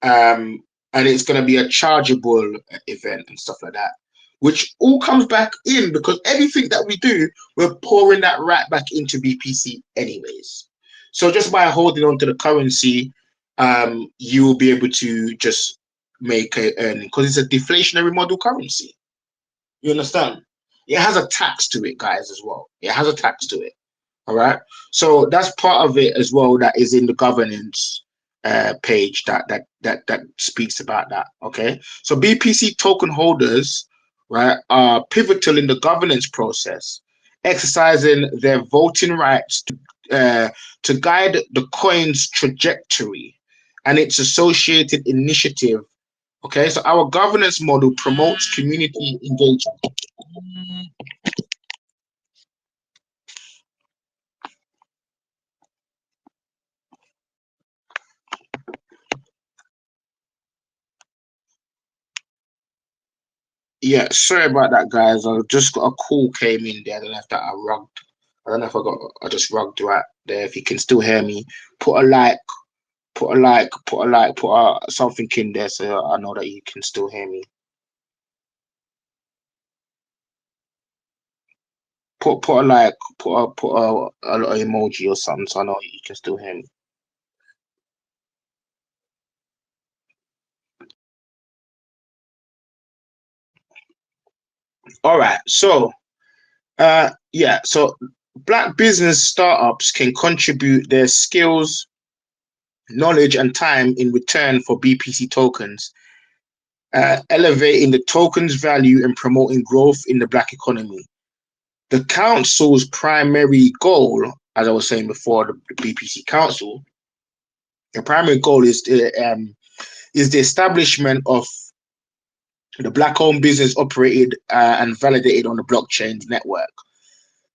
and it's going to be a chargeable event and stuff like that, which all comes back in because everything that we do, we're pouring that right back into BPC anyways. So just by holding on to the currency, you will be able to just make a earning because it's a deflationary model currency. You understand? It has a tax to it, guys, as well. It has a tax to it. All right. So that's part of it as well that is in the governance page that speaks about that. Okay. So BPC token holders, right, are pivotal in the governance process, exercising their voting rights to guide the coin's trajectory and its associated initiative. Okay, so our governance model promotes community engagement. Yeah, sorry about that, guys. I just got a call came in there. I don't know if that I rugged. I don't know if I just rugged right there. If you can still hear me, put a like, put a like, put a like, put something in there so I know that you can still hear me. Put a like, a little emoji or something so I know you can still hear me. All right, so yeah, so black business startups can contribute their skills, knowledge, and time in return for BPC tokens, elevating the token's value and promoting growth in the black economy. The council's primary goal, as I was saying before, the BPC Council, the primary goal is the establishment of the black-owned business operated and validated on the blockchain network.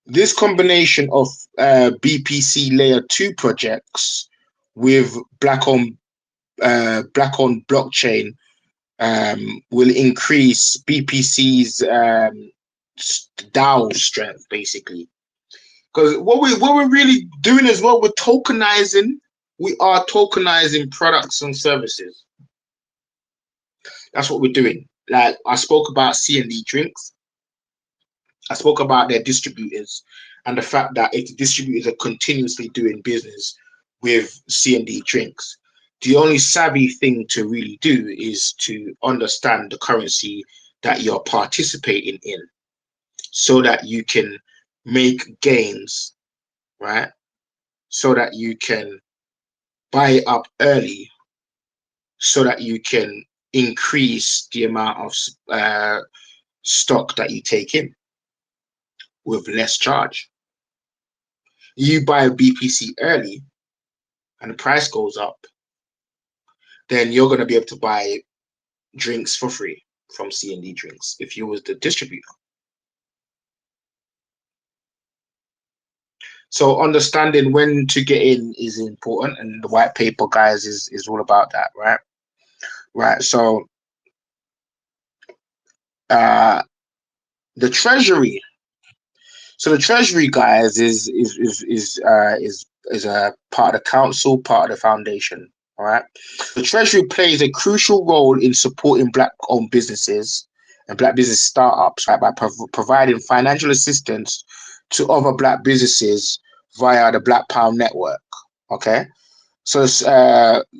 This combination of BPC Layer 2 projects with black-owned blockchain will increase BPC's DAO strength, basically. Because what we're really doing is what we're tokenizing. We are tokenizing products and services. That's what we're doing. Like I spoke about C&D drinks. I spoke about their distributors and the fact that if the distributors are continuously doing business with C&D drinks, the only savvy thing to really do is to understand the currency that you're participating in so that you can make gains, right? So that you can buy it up early so that you can increase the amount of stock that you take in with less charge. You buy BPC early and the price goes up, then you're going to be able to buy drinks for free from C&D drinks if you was the distributor. So understanding when to get in is important, and the white paper, guys, is all about that, right? Right. So the treasury. So the treasury, guys, is a part of the council, part of the foundation. All right. The treasury plays a crucial role in supporting black-owned businesses and black business startups, right, by providing financial assistance to other black businesses via the Black Pound network. Okay. So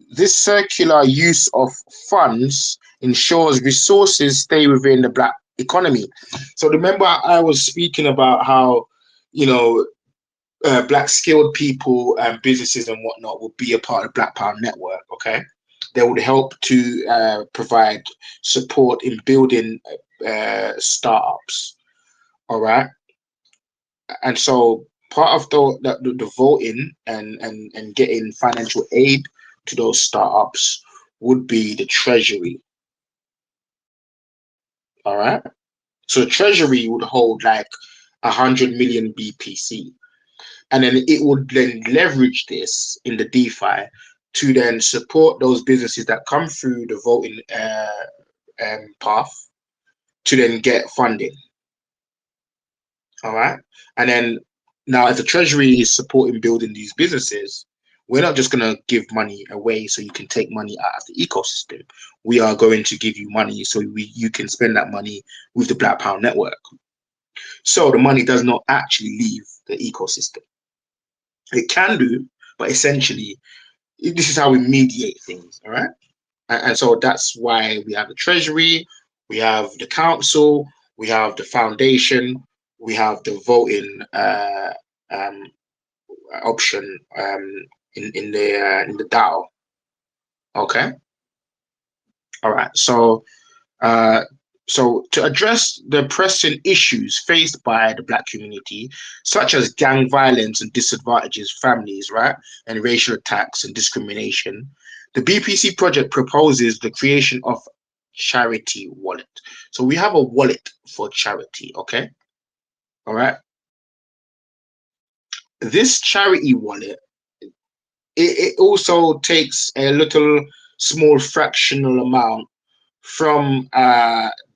this circular use of funds ensures resources stay within the black economy. So remember, I was speaking about how, you know, black skilled people and businesses and whatnot will be a part of Black Pound network. Okay, they would help to provide support in building startups. All right, and so part of the voting and getting financial aid to those startups would be the treasury. All right, so the treasury would hold like 100 million BPC, and then it would then leverage this in the DeFi to then support those businesses that come through the voting path to then get funding. All right. And then now, if the treasury is supporting building these businesses, we're not just going to give money away so you can take money out of the ecosystem. We are going to give you money so you can spend that money with the Black Pound network. So the money does not actually leave the ecosystem. It can do, but essentially, this is how we mediate things. All right. And so that's why we have the treasury, we have the council, we have the foundation, we have the voting um, option in the DAO. Okay. All right. Uh, so to address the pressing issues faced by the black community, such as gang violence and disadvantages families, right, and racial attacks and discrimination, the BPC project proposes the creation of charity wallet. So we have a wallet for charity, okay? All right. This charity wallet, it also takes a little small fractional amount from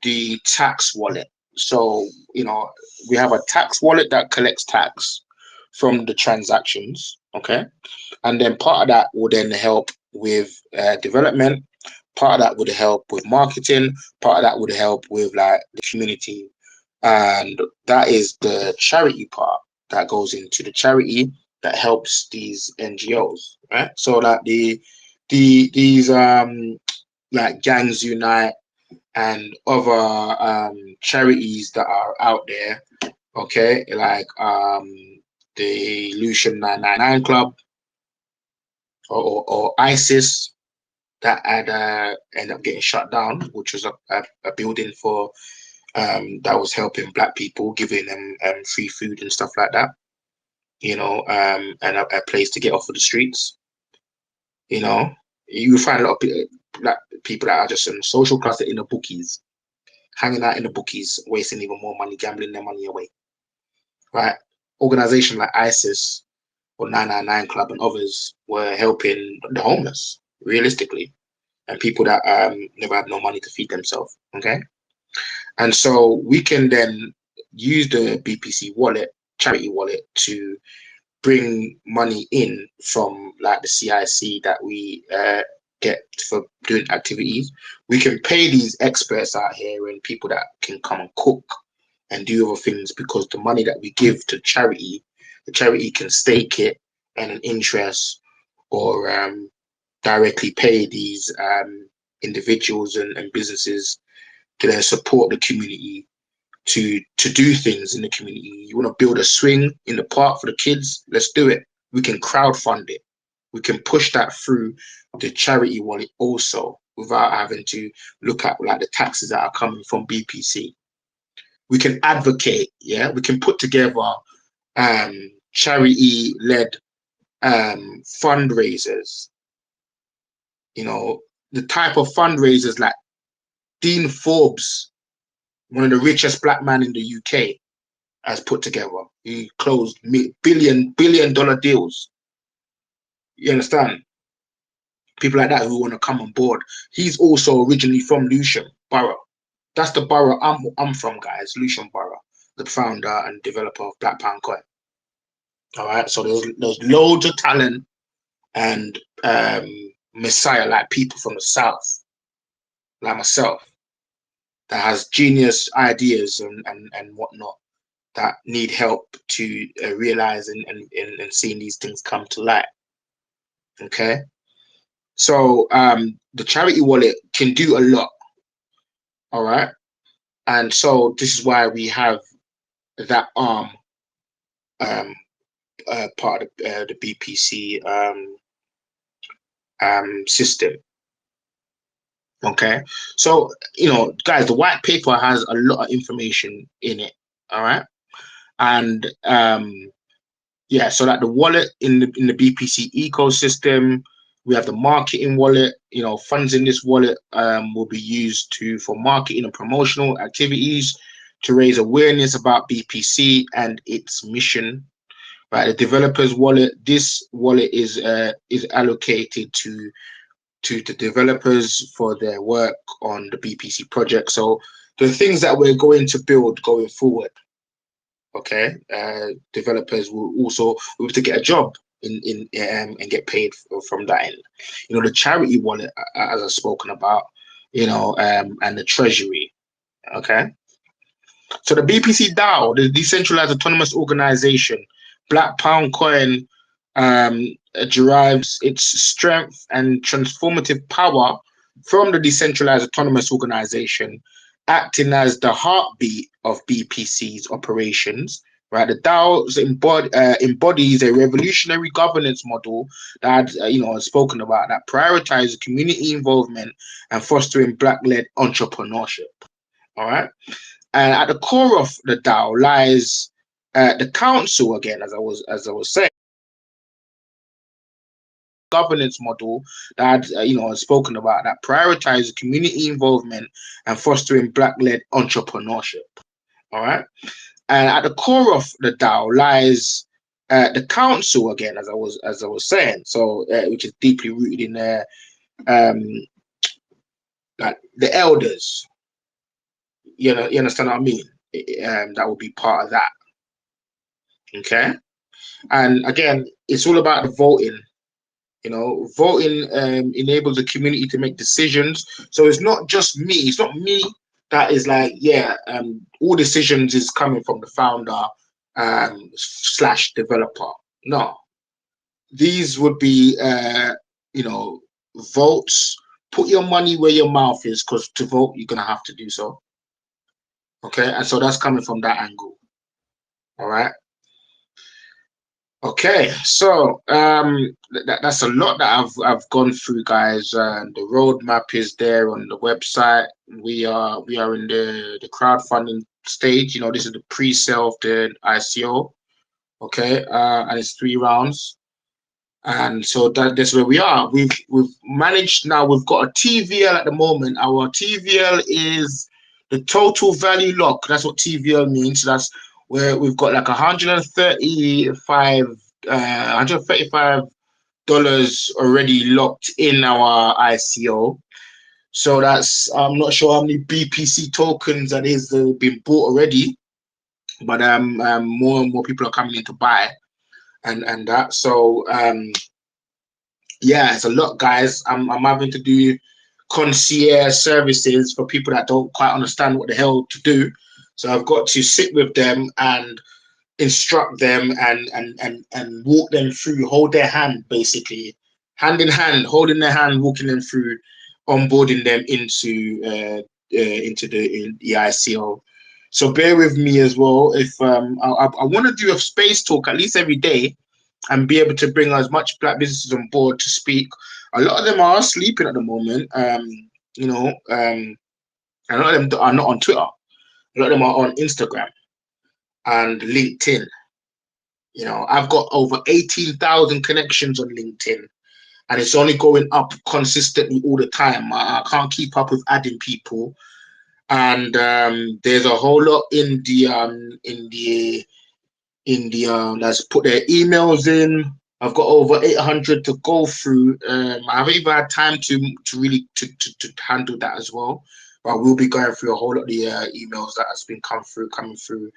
the tax wallet. So, you know, we have a tax wallet that collects tax from the transactions, okay? And then part of that will then help with development, part of that would help with marketing, part of that would help with like the community. And that is the charity part that goes into the charity that helps these NGOs, right? So that these like Gangs Unite and other charities that are out there, okay, like the Lucian 999 Club or ISIS that had ended up getting shut down, which was a building for that was helping Black people, giving them free food and stuff like that, you know, and a place to get off of the streets. You know, you find a lot of people that are just in social class in the bookies, hanging out in the bookies, wasting even more money, gambling their money away. Right? Organizations like ISIS or 999 Club and others were helping the homeless, realistically, and people that never had no money to feed themselves. Okay, and so we can then use the BPC wallet, charity wallet, to bring money in from like the CIC that we get for doing activities. We can pay these experts out here and people that can come and cook and do other things, because the money that we give to charity, the charity can stake it and an interest or directly pay these individuals and businesses to then support the community to do things in the community. You want to build a swing in the park for the kids? Let's do it. We can crowdfund it. We can push that through the charity wallet also, without having to look at like the taxes that are coming from BPC. We can advocate, yeah. We can put together charity-led fundraisers. You know, the type of fundraisers like Dean Forbes, one of the richest Black men in the UK, has put together. He closed billion dollar deals. You understand? People like that who want to come on board. He's also originally from Lewisham Borough. That's the borough I'm from, guys. Lewisham Borough, the founder and developer of Black Pound Coin. All right, so there's loads of talent and messiah like people from the south, like myself, that has genius ideas and whatnot, that need help to realize and seeing these things come to light. Okay, so the charity wallet can do a lot. All right, and so this is why we have that arm part of the BPC system. Okay, so you know, guys, the white paper has a lot of information in it. All right, and yeah, so that the wallet in the BPC ecosystem, we have the marketing wallet. You know, funds in this wallet will be used for marketing and promotional activities to raise awareness about BPC and its mission. Right, the developers wallet. This wallet is allocated to the developers for their work on the BPC project. So the things that we're going to build going forward, okay, developers will also be able to get a job in and get paid from that end. You know, the charity wallet, as I've spoken about, you know, and the treasury, okay. So the BPC DAO, the decentralized autonomous organization, Black Pound Coin, derives its strength and transformative power from the decentralized autonomous organization, acting as the heartbeat of BPC's operations. Right, the DAO embodies a revolutionary governance model that you know, I've spoken about, that prioritizes community involvement and fostering Black-led entrepreneurship. All right, and at the core of the DAO lies the council, again, as I was saying, governance model that you know, I've spoken about, that prioritizes community involvement and fostering Black-led entrepreneurship. All right, and at the core of the DAO lies the council, again, as I was saying, so which is deeply rooted in like the elders. You know, you understand what I mean? That will be part of that. Okay. And again, it's all about the voting. You know, voting enables the community to make decisions. So it's not just me. It's not me that is like, yeah, all decisions is coming from the founder slash developer. No, these would be, you know, votes. Put your money where your mouth is, because to vote, you're gonna have to do so. Okay, and so that's coming from that angle. All right. Okay, so that's a lot that I've gone through, guys. The roadmap is there on the website. We are in the crowdfunding stage. You know, this is the pre-sale of the ICO. Okay, and it's 3 rounds, and so that's where we are. We've managed now. We've got a TVL at the moment. Our TVL is the total value lock. That's what TVL means. That's where we've got like $135 already locked in our ICO. So that's, I'm not sure how many BPC tokens that is been bought already, but more and more people are coming in to buy and that. So yeah, it's a lot, guys. I'm having to do concierge services for people that don't quite understand what the hell to do. So I've got to sit with them and instruct them and walk them through, hold their hand, basically, hand in hand, holding their hand, walking them through, onboarding them into the ICO. So bear with me as well. If I want to do a space talk at least every day and be able to bring as much Black businesses on board to speak. A lot of them are sleeping at the moment. You know, a lot of them are not on Twitter. A lot of them are on Instagram and LinkedIn. You know, I've got over 18,000 connections on LinkedIn, and it's only going up consistently all the time. I can't keep up with adding people, and there's a whole lot in the that's put their emails in. I've got over 800 to go through. I haven't even had time to really to handle that as well. But we'll be going through a whole lot of the emails that has been coming through,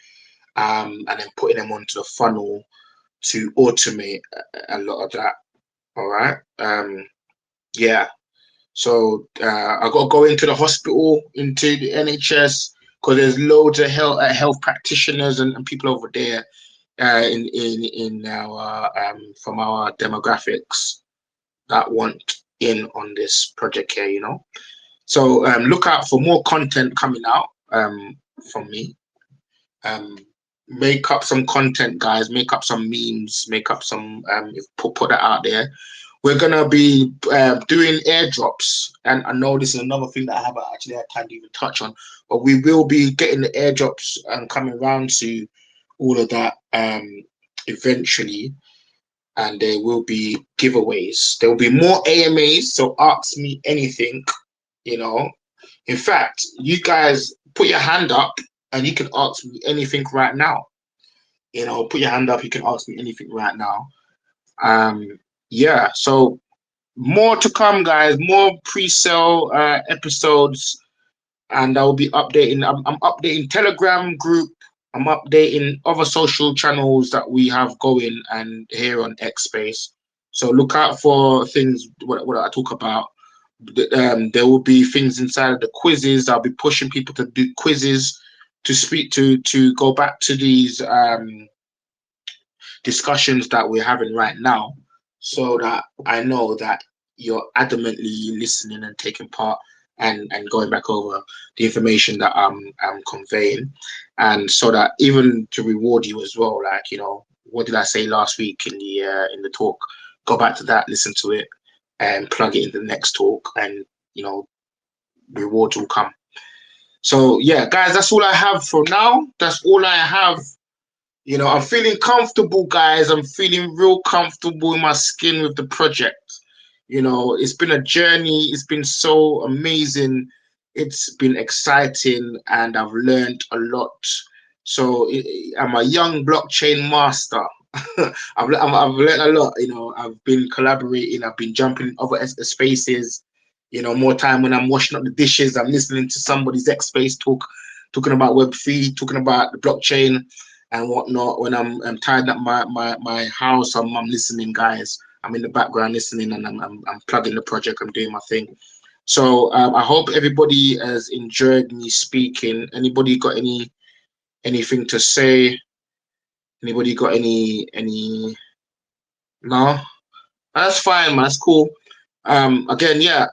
and then putting them onto the funnel to automate a lot of that. All right. Yeah. So I got to go into the hospital, into the NHS, because there's loads of health practitioners and people over there in our from our demographics that want in on this project here. You know. So look out for more content coming out from me. Make up some content, guys. Make up some memes. Make up some put that out there. We're gonna be doing airdrops, and I know this is another thing that I haven't actually had time to even touch on, but we will be getting the airdrops and coming around to all of that eventually, and there will be giveaways. There will be more AMAs, so ask me anything. You know, in fact, you guys put your hand up and you can ask me anything right now. You know, put your hand up. You can ask me anything right now. Yeah, so more to come, guys. More pre-sale episodes, and I will be updating. I'm updating Telegram group. I'm updating other social channels that we have going and here on X Space. So look out for things what I talk about. There will be things inside of the quizzes. I'll be pushing people to do quizzes, to speak to go back to these discussions that we're having right now, so that I know that you're adamantly listening and taking part and going back over the information that I'm conveying, and so that even to reward you as well, like, you know, what did I say last week in the talk? Go back to that, listen to it, and plug it into the next talk, and you know, rewards will come. So yeah, guys, that's all I have for now. That's all I have. You know, I'm feeling comfortable, guys. I'm feeling real comfortable in my skin with the project. You know, it's been a journey. It's been so amazing. It's been exciting, and I've learned a lot. So I'm a young blockchain master. I've learned a lot. You know, I've been collaborating. I've been jumping over spaces. You know, more time when I'm washing up the dishes, I'm listening to somebody's X Space talking about Web3, talking about the blockchain and whatnot. When I'm tidying up my house, I'm listening, guys. I'm in the background listening, and I'm plugging the project. I'm doing my thing. So I hope everybody has enjoyed me speaking. Anybody got anything to say? Anybody got any? No, that's fine, man. That's cool. Again, yeah,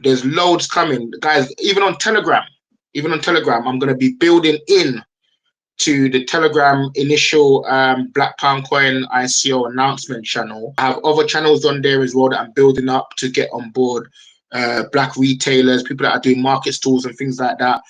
there's loads coming, guys. Even on Telegram, I'm gonna be building in to the Telegram initial Black Pound Coin ICO announcement channel. I have other channels on there as well that I'm building up to get on board. Black retailers, people that are doing market stalls and things like that.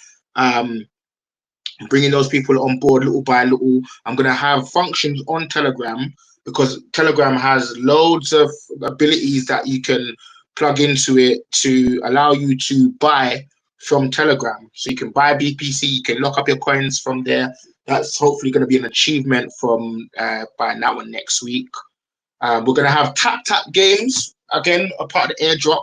Bringing those people on board little by little. I'm going to have functions on Telegram because Telegram has loads of abilities that you can plug into it to allow you to buy from Telegram. So you can buy BPC, you can lock up your coins from there. That's hopefully going to be an achievement from by now and next week. We're going to have tap games, again, a part of the airdrop.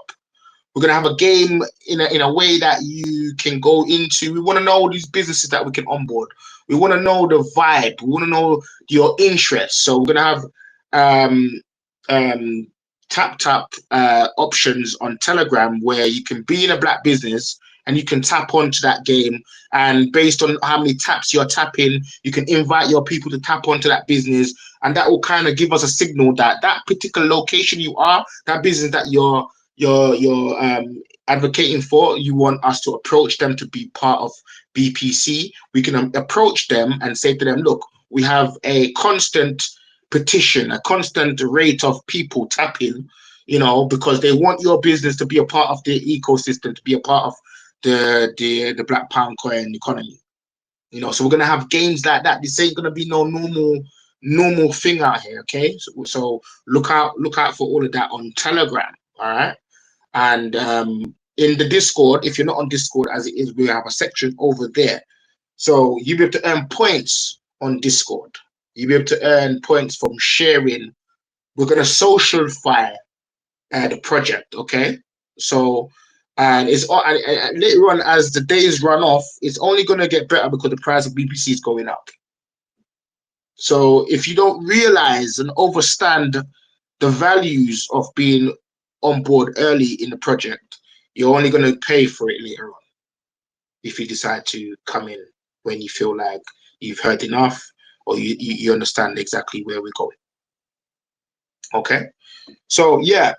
We're going to have a game in a way that you can go into. We want to know these businesses that we can onboard. We want to know the vibe. We want to know your interests. So we're going to have tap options on Telegram where you can be in a black business and you can tap onto that game. And based on how many taps you're tapping, you can invite your people to tap onto that business. And that will kind of give us a signal that that particular location you are, that business that you're advocating for, you want us to approach them to be part of BPC. We can approach them and say to them, look, we have a constant petition, a constant rate of people tapping, you know, because they want your business to be a part of the ecosystem, to be a part of the Black Pound Coin economy. You know, so we're gonna have games like that. This ain't gonna be no normal thing out here, okay? So look out for all of that on Telegram, all right? And in the Discord, if you're not on Discord as it is, we have a section over there. So you'll be able to earn points on Discord. You'll be able to earn points from sharing. We're going to socialify the project, okay? So, and it's and later on, as the days run off, it's only going to get better because the price of BPC is going up. So if you don't realize and understand the values of being on board early in the project, you're only going to pay for it later on if you decide to come in when you feel like you've heard enough or you understand exactly where we're going. Okay, so yeah,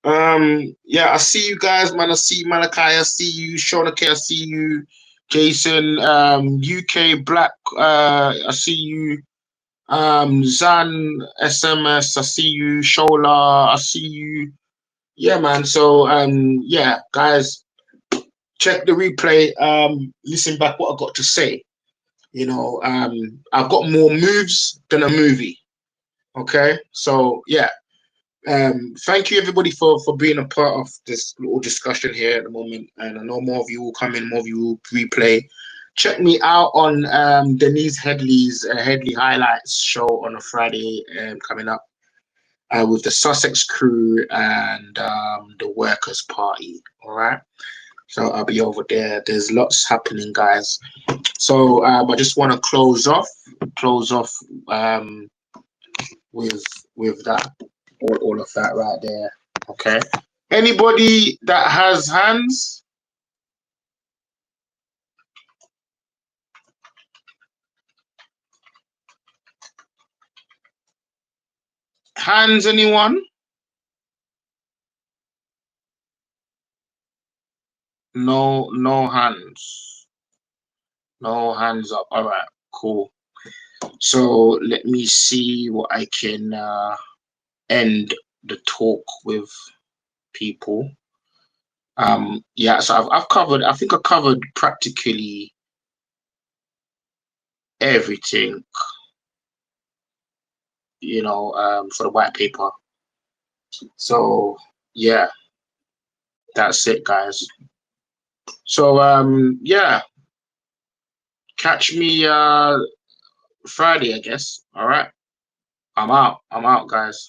I see you guys, man. I see you, Malachi. I see you, Shonake. I see you, Jason. UK Black. I see you. Zan SMS. I see you, Shola. I see you. Yeah, man. So yeah, guys, check the replay. Listen back what I got to say. You know, I've got more moves than a movie. Okay, so yeah. Thank you everybody for being a part of this little discussion here at the moment. And I know more of you will come in, more of you will replay. Check me out on Denise Headley's Headley Highlights show on a Friday coming up. With the Sussex crew and the Workers' Party. All right. So I'll be over there. There's lots happening, guys. So I just want to close off with that, all of that right there. Okay. Anybody that has hands? Hands, anyone? No hands. No hands up. All right, cool. So let me see what I can end the talk with people. Yeah, so I've covered, I think I covered practically everything, you know, for the white paper. So yeah, that's it, guys. So yeah, catch me Friday, I guess. All right, I'm out, guys.